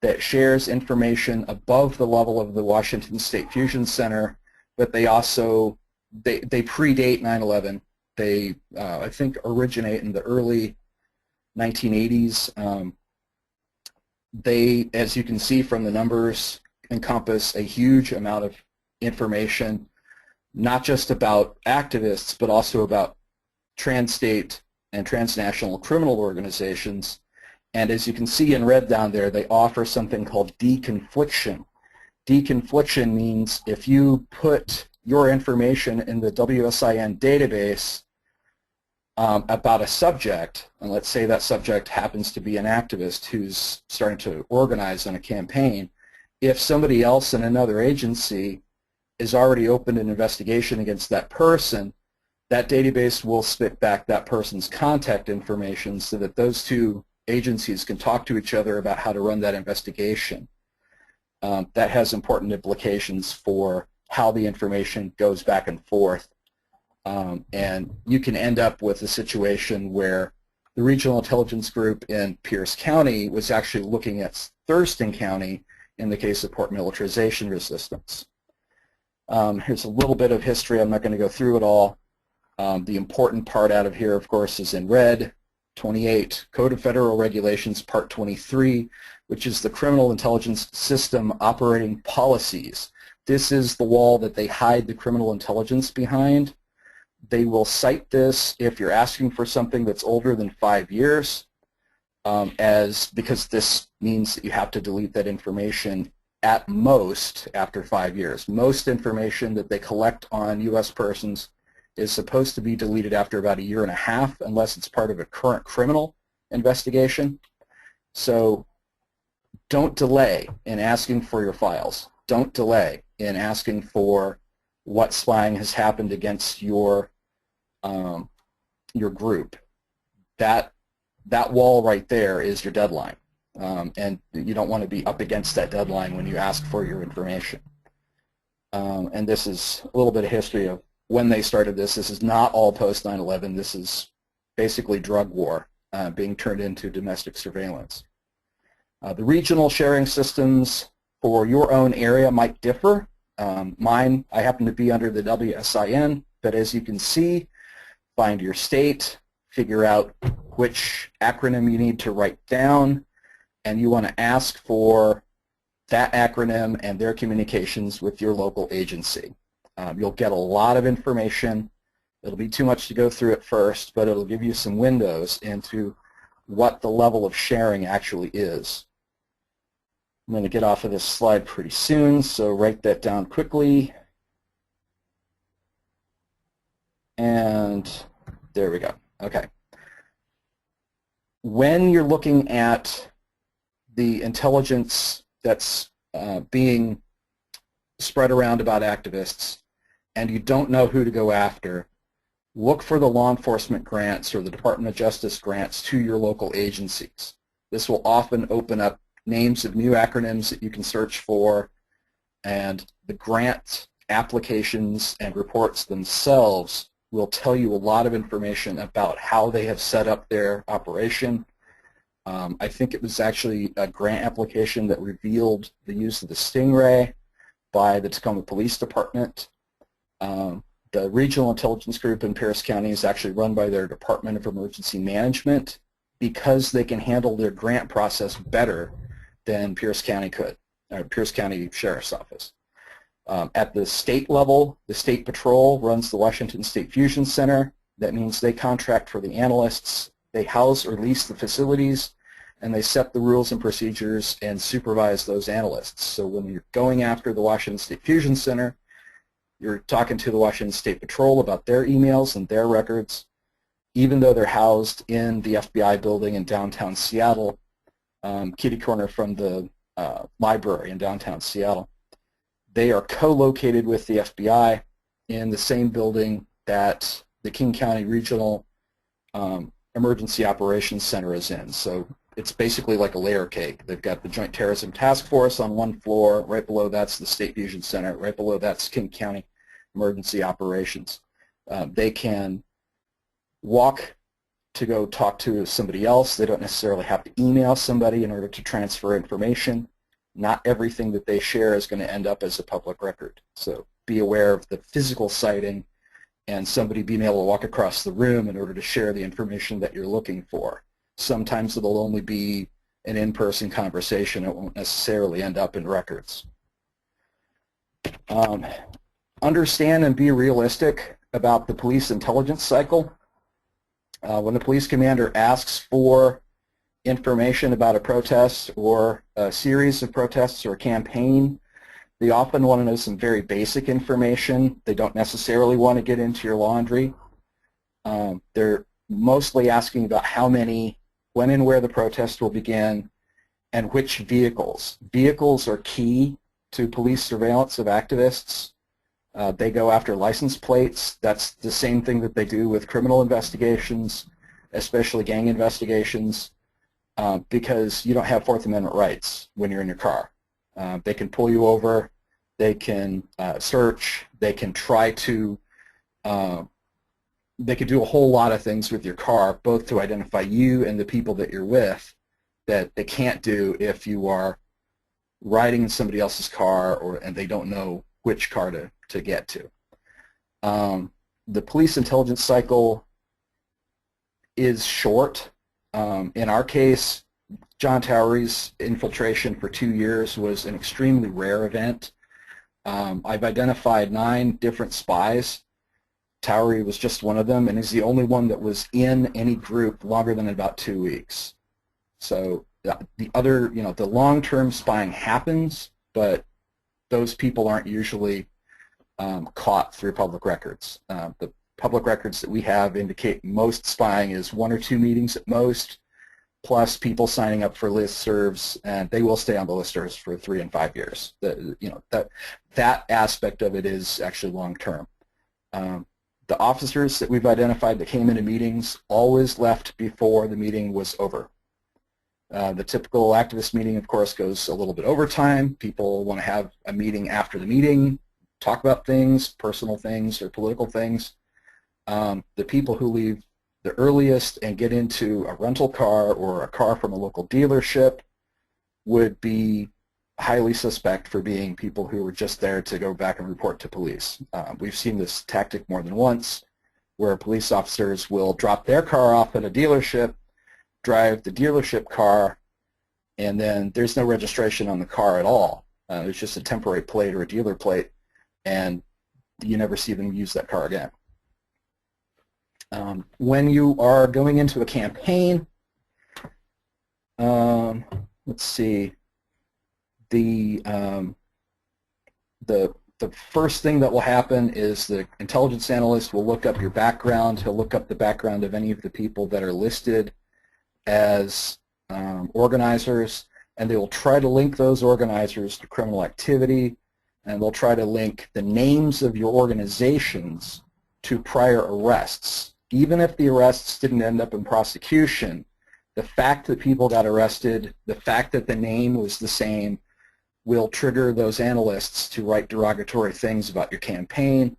that shares information above the level of the Washington State Fusion Center, but they also, they predate 9/11. They, I think, originate in the early 1980s. They, as you can see from the numbers, encompass a huge amount of information, not just about activists, but also about trans-state and transnational criminal organizations. And as you can see in red down there, they offer something called deconfliction. Deconfliction means if you put your information in the WSIN database about a subject, and let's say that subject happens to be an activist who's starting to organize on a campaign, if somebody else in another agency has already opened an investigation against that person, that database will spit back that person's contact information so that those two agencies can talk to each other about how to run that investigation. That has important implications for how the information goes back and forth. And you can end up with a situation where the Regional Intelligence Group in Pierce County was actually looking at Thurston County in the case of port militarization resistance. Here's a little bit of history. I'm not going to go through it all. The important part out of here, of course, is in red, 28, Code of Federal Regulations, Part 23, which is the Criminal Intelligence System Operating Policies. This is the wall that they hide the criminal intelligence behind. They will cite this if you're asking for something that's older than 5 years, because this means that you have to delete that information at most after 5 years. Most information that they collect on U.S. persons is supposed to be deleted after about 1.5 years unless it's part of a current criminal investigation. So don't delay in asking for your files. Don't delay in asking for what spying has happened against your group. That wall right there is your deadline, and you don't want to be up against that deadline when you ask for your information. And this is a little bit of history of when they started this. This is not all post 9/11. This is basically drug war being turned into domestic surveillance. The regional sharing systems for your own area might differ. Mine, I happen to be under the WSIN, but as you can see, find your state, figure out which acronym you need to write down, and you want to ask for that acronym and their communications with your local agency. You'll get a lot of information. It'll be too much to go through at first, but it'll give you some windows into what the level of sharing actually is. I'm going to get off of this slide pretty soon, so write that down quickly. And there we go. Okay. When you're looking at the intelligence that's being spread around about activists and you don't know who to go after, look for the law enforcement grants or the Department of Justice grants to your local agencies. This will often open up names of new acronyms that you can search for, and the grant applications and reports themselves will tell you a lot of information about how they have set up their operation. I think it was actually a grant application that revealed the use of the Stingray by the Tacoma Police Department. The Regional Intelligence Group in Pierce County is actually run by their Department of Emergency Management because they can handle their grant process better than Pierce County could, or Pierce County Sheriff's Office. At the state level, the State Patrol runs the Washington State Fusion Center. That means they contract for the analysts, they house or lease the facilities, and they set the rules and procedures and supervise those analysts. So when you're going after the Washington State Fusion Center, you're talking to the Washington State Patrol about their emails and their records. Even though they're housed in the FBI building in downtown Seattle, kitty corner from the library in downtown Seattle, they are co-located with the FBI in the same building that the King County Regional Emergency Operations Center is in. So it's basically like a layer cake. They've got the Joint Terrorism Task Force on one floor. Right below that's the State Fusion Center. Right below that's King County Emergency Operations. They can walk to go talk to somebody else. They don't necessarily have to email somebody in order to transfer information. Not everything that they share is going to end up as a public record. So be aware of the physical sighting and somebody being able to walk across the room in order to share the information that you're looking for. Sometimes it'll only be an in-person conversation. It won't necessarily end up in records. Understand and be realistic about the police intelligence cycle. When the police commander asks for information about a protest or a series of protests or a campaign, they often want to know some very basic information. They don't necessarily want to get into your laundry. They're mostly asking about how many, when and where the protest will begin, and which vehicles. Vehicles are key to police surveillance of activists. They go after license plates. That's the same thing that they do with criminal investigations, especially gang investigations, because you don't have Fourth Amendment rights when you're in your car. They can pull you over, they can search, they can try to, they can do a whole lot of things with your car, both to identify you and the people that you're with, that they can't do if you are riding in somebody else's car and they don't know which car to get to. The police intelligence cycle is short. In our case, John Towery's infiltration for 2 years was an extremely rare event. I've identified 9 different spies. Towery was just one of them, and he's the only one that was in any group longer than about 2 weeks. So the other, the long-term spying happens, but those people aren't usually caught through public records. The public records that we have indicate most spying is 1 or 2 meetings at most, plus people signing up for listservs, and they will stay on the listservs for 3 and 5 years. That aspect of it is actually long-term. The officers that we've identified that came into meetings always left before the meeting was over. The typical activist meeting, of course, goes a little bit over time. People want to have a meeting after the meeting, talk about things, personal things or political things. The people who leave the earliest and get into a rental car or a car from a local dealership would be highly suspect for being people who were just there to go back and report to police. We've seen this tactic more than once, where police officers will drop their car off at a dealership, drive the dealership car, and then there's no registration on the car at all. It's just a temporary plate or a dealer plate, and you never see them use that car again. When you are going into a campaign, let's see, the first thing that will happen is the intelligence analyst will look up your background. He'll look up the background of any of the people that are listed as organizers. and they will try to link those organizers to criminal activity, and they'll try to link the names of your organizations to prior arrests. Even if the arrests didn't end up in prosecution, the fact that people got arrested, the fact that the name was the same, will trigger those analysts to write derogatory things about your campaign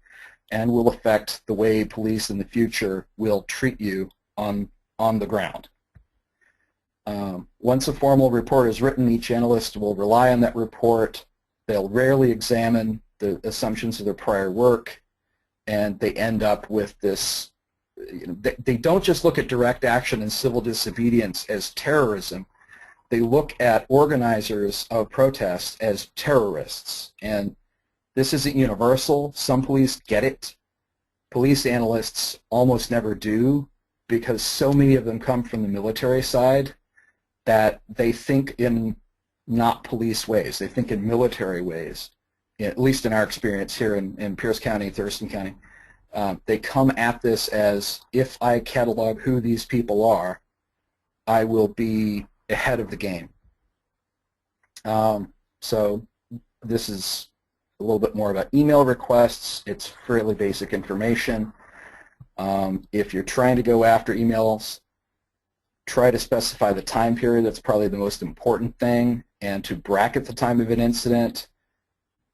and will affect the way police in the future will treat you on the ground. Once a formal report is written, each analyst will rely on that report. They'll rarely examine the assumptions of their prior work, and they end up with this. They don't just look at direct action and civil disobedience as terrorism. They look at organizers of protests as terrorists, and this isn't universal. Some police get it. Police analysts almost never do, because so many of them come from the military side that they think in not police ways. They think in military ways, at least in our experience here in Pierce County, Thurston County. They come at this as, if I catalog who these people are, I will be ahead of the game. So this is a little bit more about email requests. It's fairly basic information. If you're trying to go after emails, try to specify the time period. That's probably the most important thing, and to bracket the time of an incident.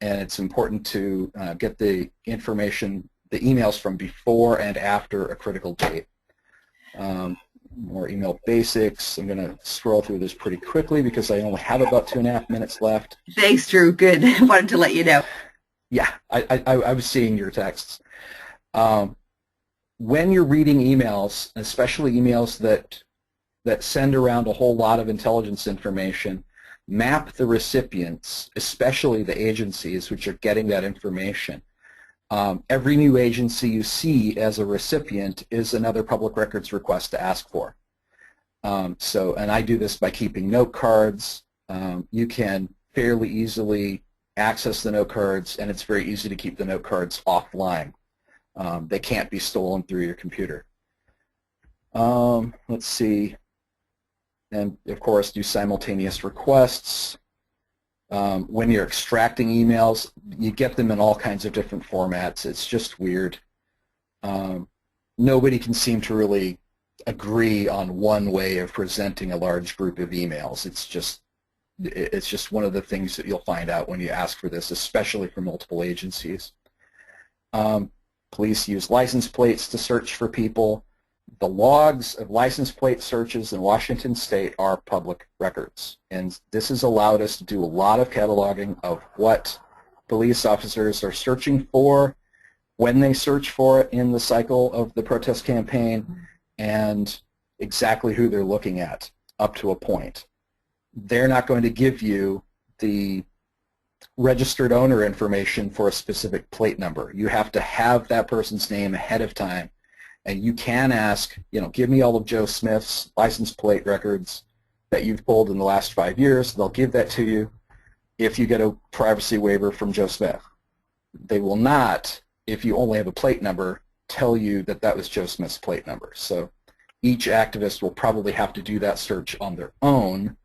And it's important to get the information, the emails from before and after a critical date. More email basics. I'm going to scroll through this pretty quickly because I only have about 2.5 minutes left. Thanks, Drew. Good. Wanted to let you know. Yeah, I was seeing your texts. When you're reading emails, especially emails that send around a whole lot of intelligence information, map the recipients, especially the agencies which are getting that information. Every new agency you see as a recipient is another public records request to ask for. And I do this by keeping note cards. You can fairly easily access the note cards, and it's very easy to keep the note cards offline. They can't be stolen through your computer. Let's see. And of course, do simultaneous requests. When you're extracting emails, you get them in all kinds of different formats. It's just weird. Nobody can seem to really agree on one way of presenting a large group of emails. It's just one of the things that you'll find out when you ask for this, especially for multiple agencies. Police use license plates to search for people. The logs of license plate searches in Washington State are public records, and this has allowed us to do a lot of cataloging of what police officers are searching for, when they search for it in the cycle of the protest campaign, and exactly who they're looking at up to a point. They're not going to give you the registered owner information for a specific plate number. You have to have that person's name ahead of time. And you can ask, give me all of Joe Smith's license plate records that you've pulled in the last 5 years. They'll give that to you if you get a privacy waiver from Joe Smith. They will not, if you only have a plate number, tell you that that was Joe Smith's plate number. So each activist will probably have to do that search on their own.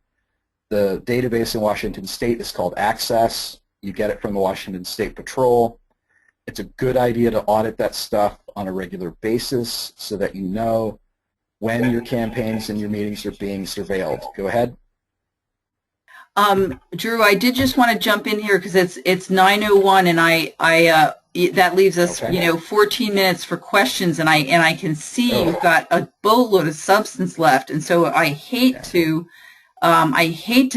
The database in Washington State is called Access. You get it from the Washington State Patrol. It's a good idea to audit that stuff on a regular basis so that you know when your campaigns and your meetings are being surveilled. Go ahead. Drew, I did just want to jump in here because it's 9:01, and that leaves us, okay. 14 minutes for questions, and I can see you've got a boatload of substance left, and so I hate to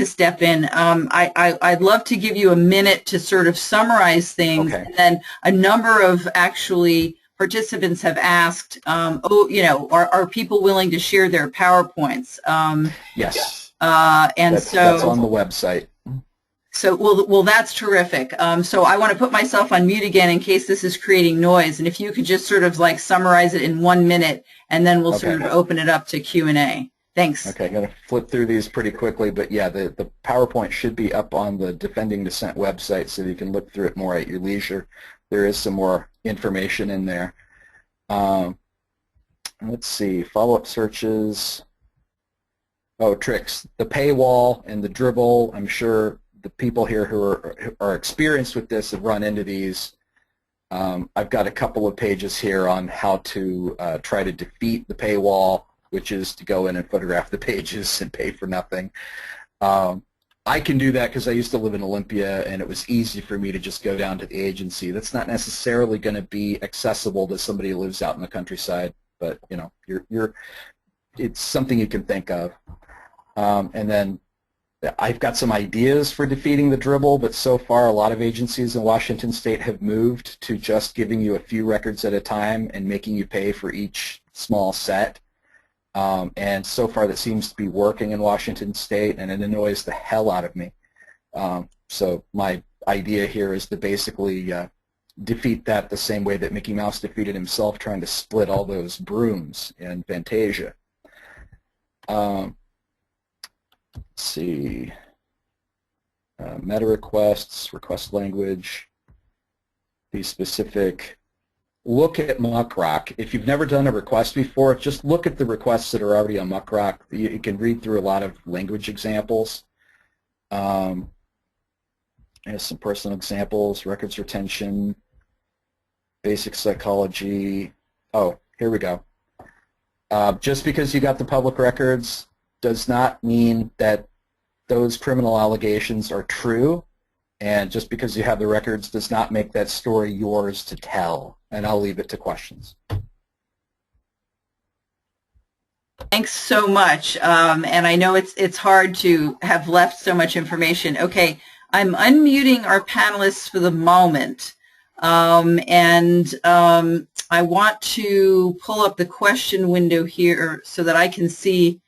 step in. I'd love to give you a minute to sort of summarize things, and then a number of actually participants have asked, are people willing to share their PowerPoints? Yes. That's on the website. So, well, that's terrific. So I want to put myself on mute again in case this is creating noise, and if you could just sort of like summarize it in 1 minute, and then we'll sort of open it up to Q&A. Thanks. Okay, I'm going to flip through these pretty quickly, but yeah, the PowerPoint should be up on the Defending Dissent website so you can look through it more at your leisure. There is some more information in there. Let's see, follow-up searches. Oh, tricks. The paywall and the dribble, I'm sure the people here who are experienced with this have run into these. I've got a couple of pages here on how to try to defeat the paywall, which is to go in and photograph the pages and pay for nothing. I can do that because I used to live in Olympia, and it was easy for me to just go down to the agency. That's not necessarily going to be accessible to somebody who lives out in the countryside, but you know, it's something you can think of. And then I've got some ideas for defeating the dribble, but so far a lot of agencies in Washington State have moved to just giving you a few records at a time and making you pay for each small set. And so far that seems to be working in Washington State, and it annoys the hell out of me. So my idea here is to basically defeat that the same way that Mickey Mouse defeated himself trying to split all those brooms in Fantasia. Let's see. Meta requests, request language, be specific. Look at MuckRock. If you've never done a request before, just look at the requests that are already on MuckRock. You can read through a lot of language examples. There's some personal examples, records retention, basic psychology. Oh, here we go. Just because you got the public records does not mean that those criminal allegations are true, and just because you have the records does not make that story yours to tell. And I'll leave it to questions. Thanks so much. And I know it's hard to have left so much information. Okay, I'm unmuting our panelists for the moment. I want to pull up the question window here so that I can see.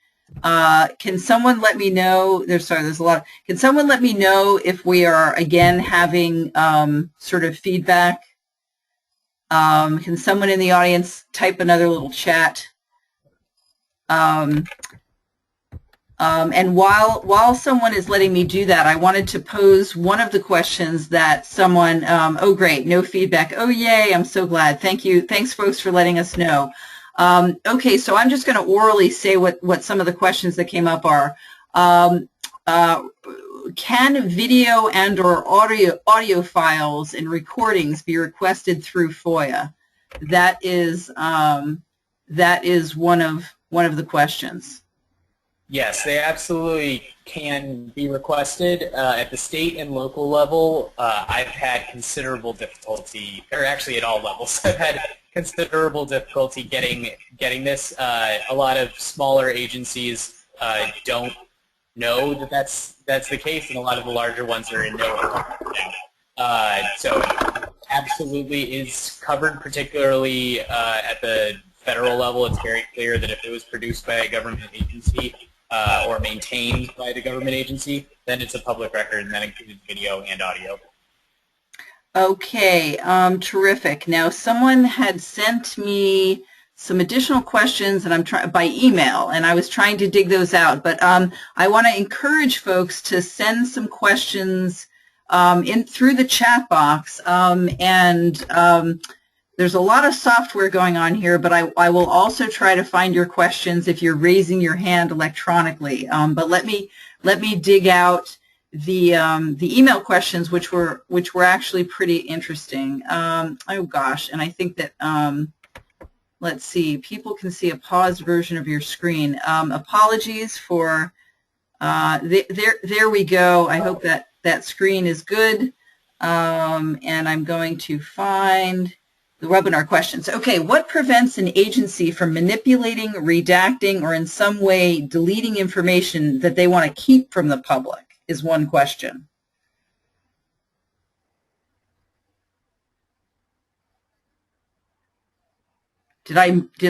Can someone let me know? There's a lot. Can someone let me know if we are again having sort of feedback? Can someone in the audience type another little chat? And while someone is letting me do that, I wanted to pose one of the questions that someone, oh great, no feedback. Oh yay, I'm so glad. Thank you. Thanks folks for letting us know. Okay, so I'm just going to orally say what some of the questions that came up are. Can video and or audio files and recordings be requested through FOIA? That is one of the questions. Yes, they absolutely can be requested. At the state and local level, I've had considerable difficulty, or actually at all levels, I've had considerable difficulty getting this. A lot of smaller agencies don't know that that's the case, and a lot of the larger ones are in no now. So absolutely is covered, particularly at the federal level. It's very clear that if it was produced by a government agency or maintained by the government agency, then it's a public record, and that includes video and audio. Okay, terrific. Now, someone had sent me some additional questions, and I'm trying by email, and I was trying to dig those out. But I want to encourage folks to send some questions in through the chat box. There's a lot of software going on here, but I will also try to find your questions if you're raising your hand electronically. But let me dig out the email questions, which were actually pretty interesting. Oh gosh, and I think that let's see, people can see a paused version of your screen. Apologies for there we go. I hope that screen is good, and I'm going to find the webinar questions. Okay, what prevents an agency from manipulating, redacting, or in some way deleting information that they want to keep from the public is one question. Did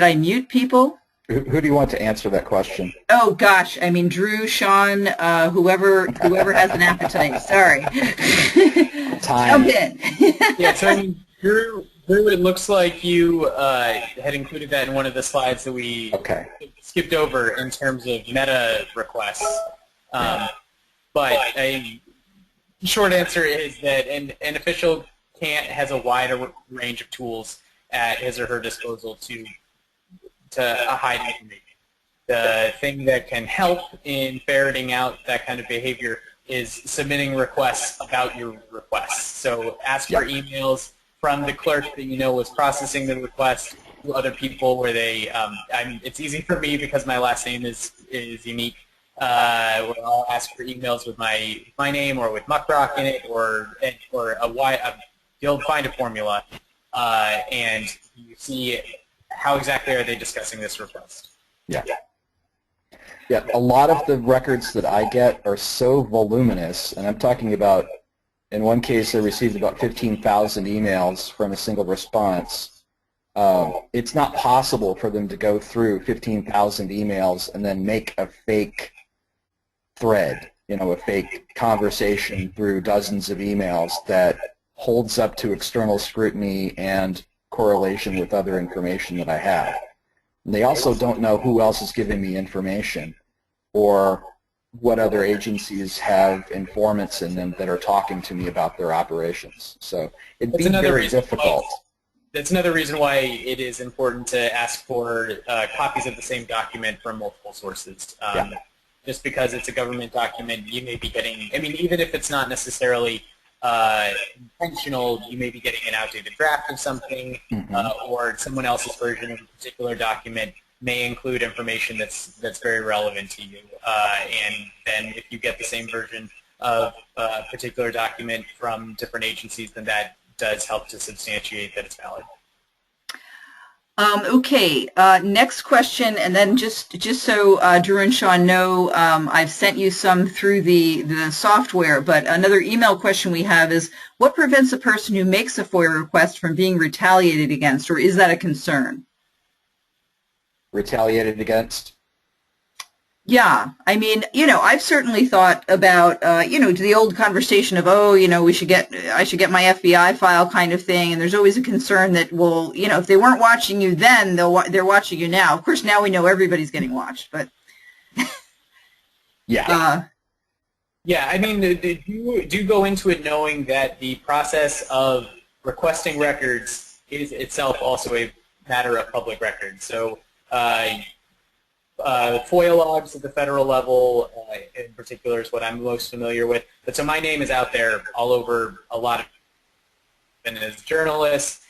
I mute people? Who do you want to answer that question? Oh gosh, I mean Drew, Shawn, whoever has an appetite. Sorry. Time. Jump in. Yeah, so I mean, Drew, it looks like you had included that in one of the slides that we skipped over in terms of meta requests. But a short answer is that an official has a wide range of tools at his or her disposal to hide information. the thing that can help in ferreting out that kind of behavior is submitting requests about your requests. So ask for emails from the clerk that you know was processing the request to other people where they, it's easy for me because my last name is unique. Where I'll ask for emails with my name or with MuckRock in it, or you'll find a formula, and you see how exactly are they discussing this request. Yeah. Yeah, a lot of the records that I get are so voluminous, and I'm talking about, in one case I received about 15,000 emails from a single response. It's not possible for them to go through 15,000 emails and then make a fake thread, a fake conversation through dozens of emails that holds up to external scrutiny and correlation with other information that I have. And they also don't know who else is giving me information or what other agencies have informants in them that are talking to me about their operations. So it'd be very difficult. That's another reason why it is important to ask for copies of the same document from multiple sources. Just because it's a government document, you may be getting, even if it's not necessarily intentional, you may be getting an outdated draft of something, or someone else's version of a particular document may include information that's very relevant to you. And then if you get the same version of a particular document from different agencies, then that does help to substantiate that it's valid. Okay, next question, and then just so Drew and Shawn know, I've sent you some through the software, but another email question we have is, what prevents a person who makes a FOIA request from being retaliated against, or is that a concern? Retaliated against? Yeah, I've certainly thought about, the old conversation of, I should get my FBI file kind of thing, and there's always a concern that, well, if they weren't watching you then, they're watching you now. Of course, now we know everybody's getting watched, but yeah. Do go into it knowing that the process of requesting records is itself also a matter of public record. So FOIA logs at the federal level, in particular, is what I'm most familiar with. But so my name is out there all over a lot of, and as journalists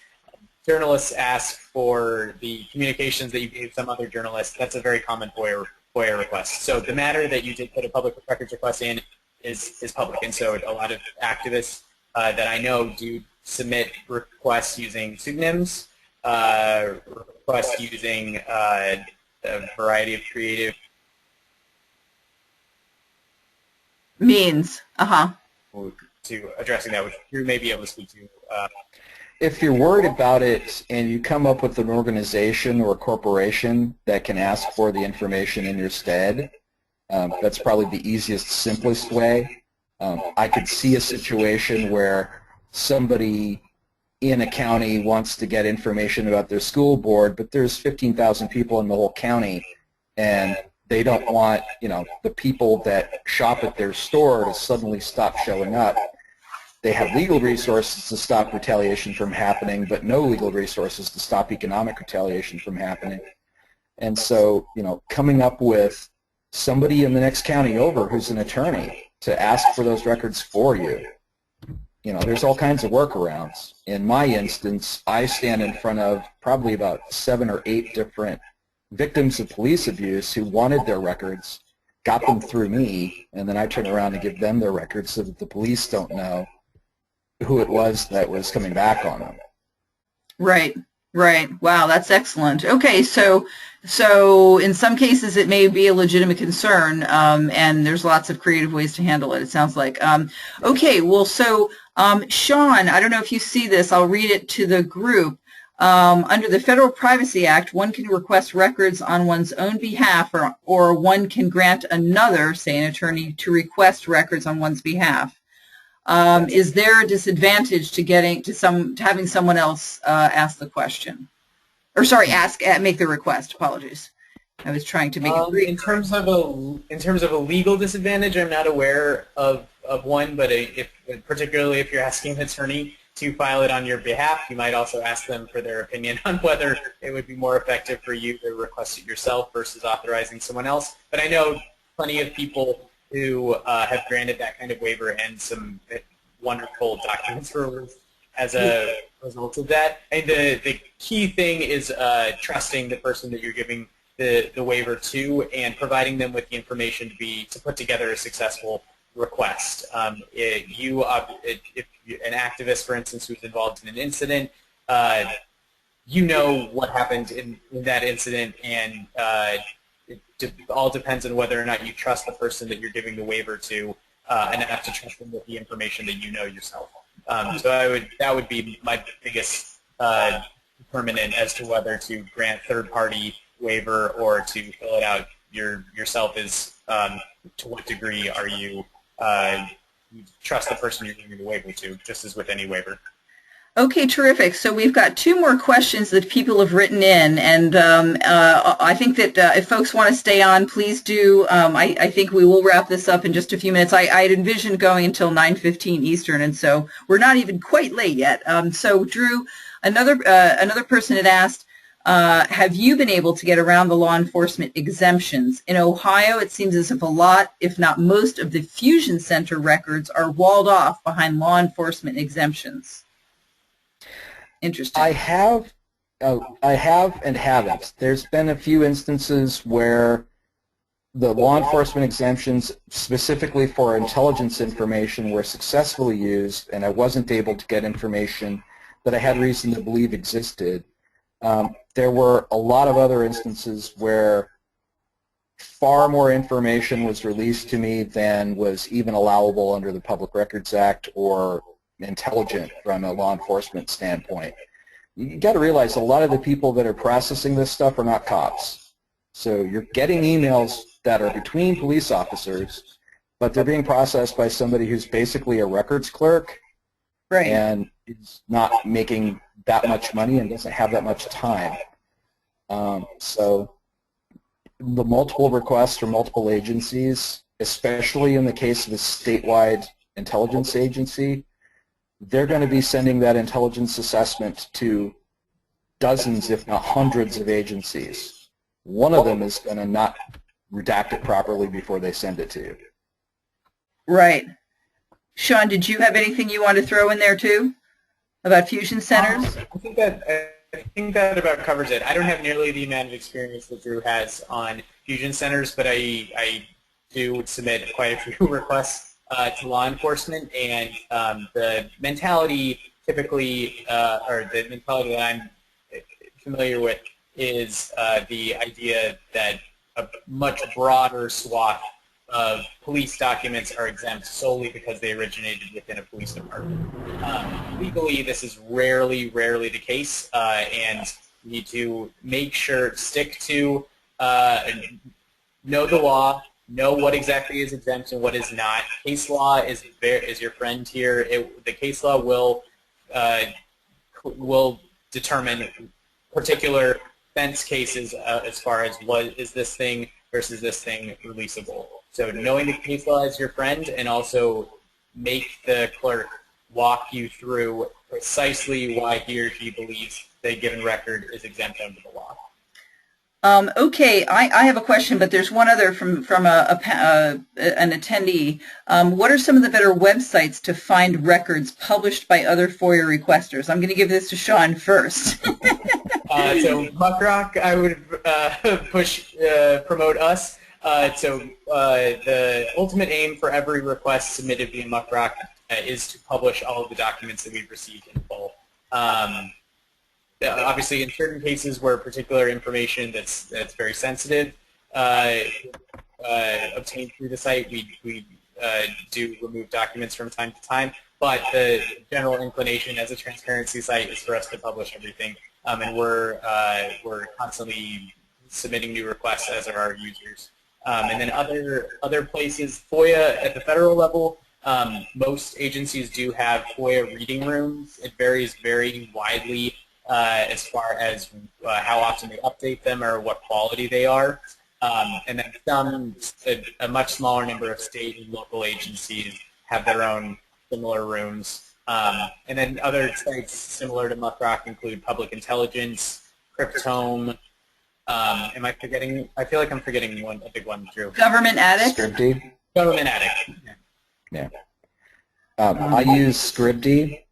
ask for the communications that you gave some other journalist. That's a very common FOIA request. So the matter that you did put a public records request in is public, and so a lot of activists that I know do submit requests using pseudonyms, requests using a variety of creative means. To addressing that, which Drew may be able to speak to. If you're worried about it and you come up with an organization or a corporation that can ask for the information in your stead, that's probably the easiest, simplest way. I could see a situation where somebody in a county wants to get information about their school board, but there's 15,000 people in the whole county, and they don't want, the people that shop at their store to suddenly stop showing up. They have legal resources to stop retaliation from happening, but no legal resources to stop economic retaliation from happening. And so, coming up with somebody in the next county over who's an attorney to ask for those records for you. There's all kinds of workarounds. In my instance, I stand in front of probably about 7 or 8 different victims of police abuse who wanted their records, got them through me, and then I turn around and give them their records so that the police don't know who it was that was coming back on them. Right. Wow, that's excellent. Okay, so in some cases it may be a legitimate concern, and there's lots of creative ways to handle it, it sounds like. Okay, well, so Shawn, I don't know if you see this. I'll read it to the group. Under the Federal Privacy Act, one can request records on one's own behalf, or one can grant another, say an attorney, to request records on one's behalf. Is there a disadvantage to having someone else ask the question? Or sorry, make the request. Apologies. I was trying to make it brief. In terms of a legal disadvantage, I'm not aware of one, but particularly if you're asking an attorney to file it on your behalf. You might also ask them for their opinion on whether it would be more effective for you to request it yourself versus authorizing someone else. But I know plenty of people who have granted that kind of waiver, and some wonderful documents were released as a result of that. And the key thing is trusting the person that you're giving the waiver to and providing them with the information to put together a successful request. If an activist, for instance, who's involved in an incident, you know what happened in that incident, and it all depends on whether or not you trust the person that you're giving the waiver to, and have to trust them with the information that you know yourself. So that would be my biggest determinant as to whether to grant third-party waiver or to fill it out yourself is to what degree are you trust the person you're giving the waiver to, just as with any waiver. Okay, terrific. So we've got two more questions that people have written in, and I think that if folks want to stay on, please do. I think we will wrap this up in just a few minutes. I had envisioned going until 9:15 Eastern, and so we're not even quite late yet. So Drew, another person had asked, have you been able to get around the law enforcement exemptions? In Ohio, it seems as if a lot, if not most, of the Fusion Center records are walled off behind law enforcement exemptions. Interesting. I have and haven't. There's been a few instances where the law enforcement exemptions, specifically for intelligence information, were successfully used, and I wasn't able to get information that I had reason to believe existed. There were a lot of other instances where far more information was released to me than was even allowable under the Public Records Act or intelligent from a law enforcement standpoint. You got to realize a lot of the people that are processing this stuff are not cops. So you're getting emails that are between police officers, but they're being processed by somebody who's basically a records clerk, right, and is not making that much money and doesn't have that much time. So the multiple requests from multiple agencies, especially in the case of a statewide intelligence agency, they're going to be sending that intelligence assessment to dozens, if not hundreds, of agencies. One of them is going to not redact it properly before they send it to you. Right. Shawn, did you have anything you want to throw in there too about fusion centers? I think that about covers it. I don't have nearly the amount of experience that Drew has on fusion centers, but I do submit quite a few requests to law enforcement, and the mentality typically, or the mentality that I'm familiar with, is the idea that a much broader swath of police documents are exempt solely because they originated within a police department. Legally, this is rarely the case, and you need to make sure, stick to, know the law, know what exactly is exempt and what is not. Case law is your friend here. The case law will determine particular fence cases as far as what is this thing versus this thing releasable. So knowing the case law is your friend, and also make the clerk walk you through precisely why he or she believes the given record is exempt under the law. Okay, I have a question, but there's one other from an attendee. What are some of the better websites to find records published by other FOIA requesters? I'm going to give this to Shawn first. So MuckRock, I would promote us. So the ultimate aim for every request submitted via MuckRock is to publish all of the documents that we've received in full. Obviously, in certain cases where particular information that's very sensitive obtained through the site, we do remove documents from time to time. But the general inclination as a transparency site is for us to publish everything, and we're constantly submitting new requests, as are our users. And then other places, FOIA at the federal level. Most agencies do have FOIA reading rooms. It varies very widely as far as how often they update them or what quality they are. And then a much smaller number of state and local agencies have their own similar rooms. And then other sites similar to MuckRock include Public Intelligence, Cryptome. Am I forgetting? I feel like I'm forgetting a big one, Drew. Government Addict? Scripty? Government Addict. Yeah. I use Scripty,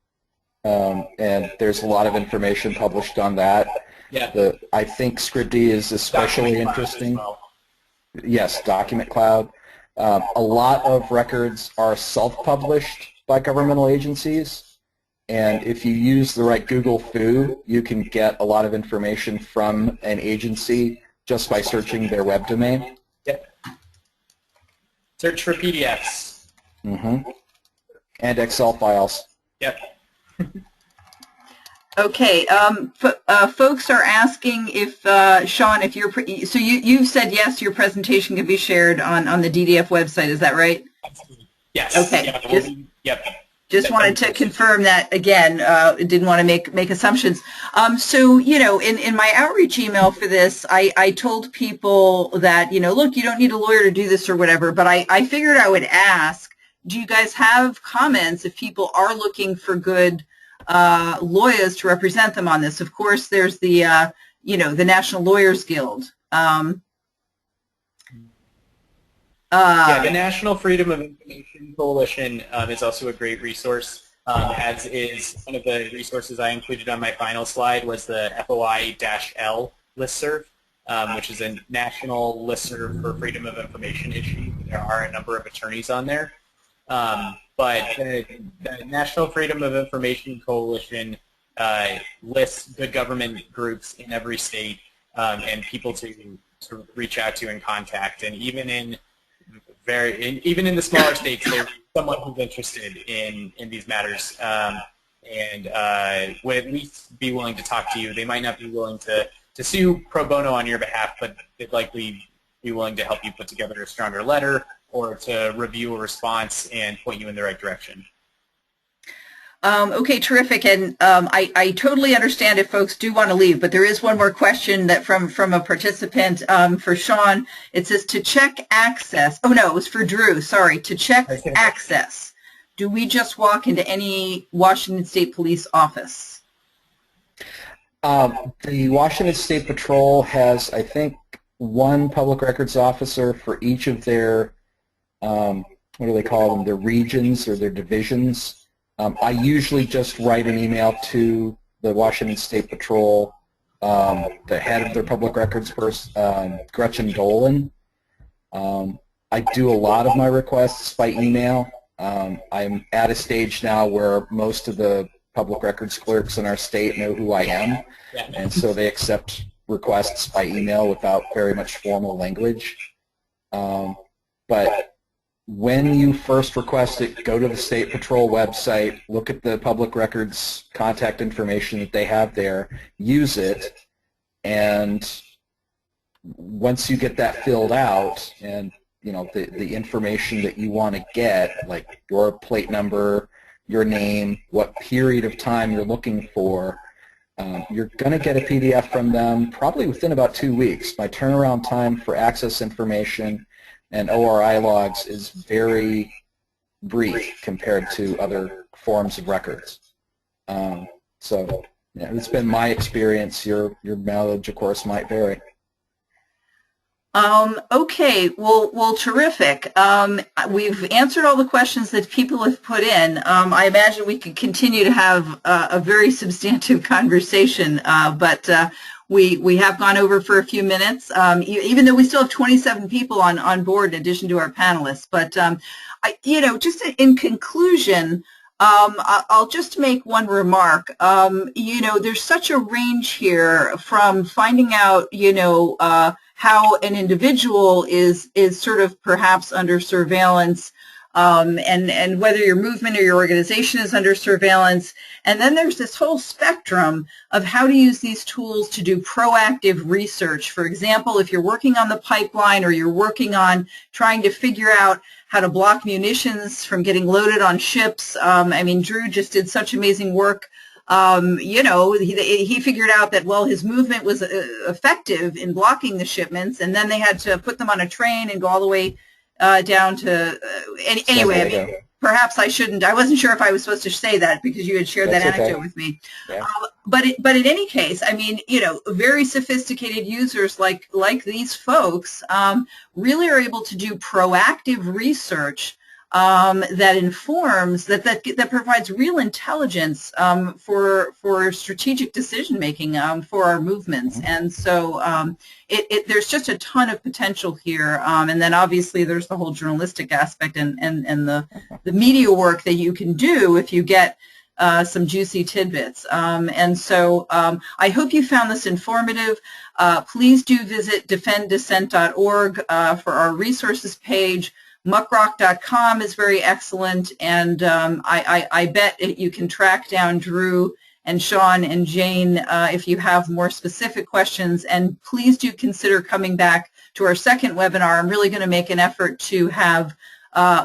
and there's a lot of information published on that. Yeah. I think Scripty is especially interesting. Well. Yes, Document Cloud. A lot of records are self-published by governmental agencies, and if you use the right Google foo, you can get a lot of information from an agency just by searching their web domain. Yep. Search for PDFs. Mm-hmm. And Excel files. Yep. Okay, folks are asking if, Shawn, if you're, so you've said yes, your presentation can be shared on the DDF website, is that right? Yes. Okay. Yep. Just wanted to confirm that again. Didn't want to make assumptions. So, in my outreach email for this, I told people that, look, you don't need a lawyer to do this or whatever, but I figured I would ask, do you guys have comments if people are looking for good lawyers to represent them on this? Of course, there's the, the National Lawyers Guild. The National Freedom of Information Coalition is also a great resource, as is one of the resources I included on my final slide was the FOI-L listserv, which is a national listserv for freedom of information issue. There are a number of attorneys on there. But the National Freedom of Information Coalition lists good government groups in every state and people to reach out to and contact. And even in the smaller states, there's someone who's interested in these matters and would at least be willing to talk to you. They might not be willing to sue pro bono on your behalf, but they'd likely be willing to help you put together a stronger letter or to review a response and point you in the right direction. Okay, terrific. And I totally understand if folks do want to leave, but there is one more question that from a participant for Shawn. It says to check access. Oh, no, it was for Drew. Sorry. To check access, do we just walk into any Washington State Police office? The Washington State Patrol has, I think, one public records officer for each of their what do they call them, their regions or their divisions. I usually just write an email to the Washington State Patrol, the head of their public records person, Gretchen Dolan. I do a lot of my requests by email. I'm at a stage now where most of the public records clerks in our state know who I am, and so they accept requests by email without very much formal language. But when you first request it, go to the State Patrol website, look at the public records contact information that they have there, use it, and once you get that filled out and the information that you want to get, like your plate number, your name, what period of time you're looking for, you're going to get a PDF from them probably within about 2 weeks. My turnaround time for access information and ORI logs is very brief compared to other forms of records. So it's been my experience. Your mileage, of course, might vary. Okay, well, terrific. We've answered all the questions that people have put in. I imagine we could continue to have a very substantive conversation, but we have gone over for a few minutes, even though we still have 27 people on board in addition to our panelists. But, just in conclusion, I'll just make one remark. There's such a range here from finding out, how an individual is sort of perhaps under surveillance, and whether your movement or your organization is under surveillance. And then there's this whole spectrum of how to use these tools to do proactive research. For example, if you're working on the pipeline or you're working on trying to figure out how to block munitions from getting loaded on ships. Drew just did such amazing work. He figured out that, well, his movement was effective in blocking the shipments, and then they had to put them on a train and go all the way down to, anyway, perhaps I shouldn't. I wasn't sure if I was supposed to say that because you had shared that anecdote with me. Yeah. But in any case, I mean, very sophisticated users like these folks really are able to do proactive research that informs, that provides real intelligence for strategic decision making for our movements. And so there's just a ton of potential here. And then obviously there's the whole journalistic aspect and the media work that you can do if you get some juicy tidbits. And so I hope you found this informative. Please do visit defenddissent.org for our resources page. MuckRock.com is very excellent, and I bet you can track down Drew and Shawn and Jane if you have more specific questions. And please do consider coming back to our second webinar. I'm really going to make an effort to have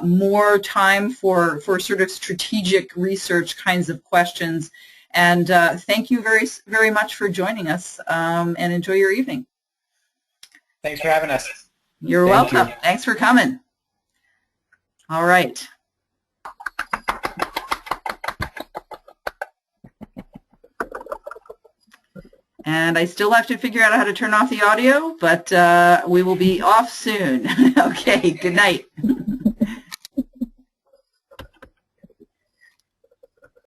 more time for sort of strategic research kinds of questions. And thank you very, very much for joining us, and enjoy your evening. Thanks for having us. You're welcome. Thanks for coming. All right. And I still have to figure out how to turn off the audio, but we will be off soon. Okay, good night.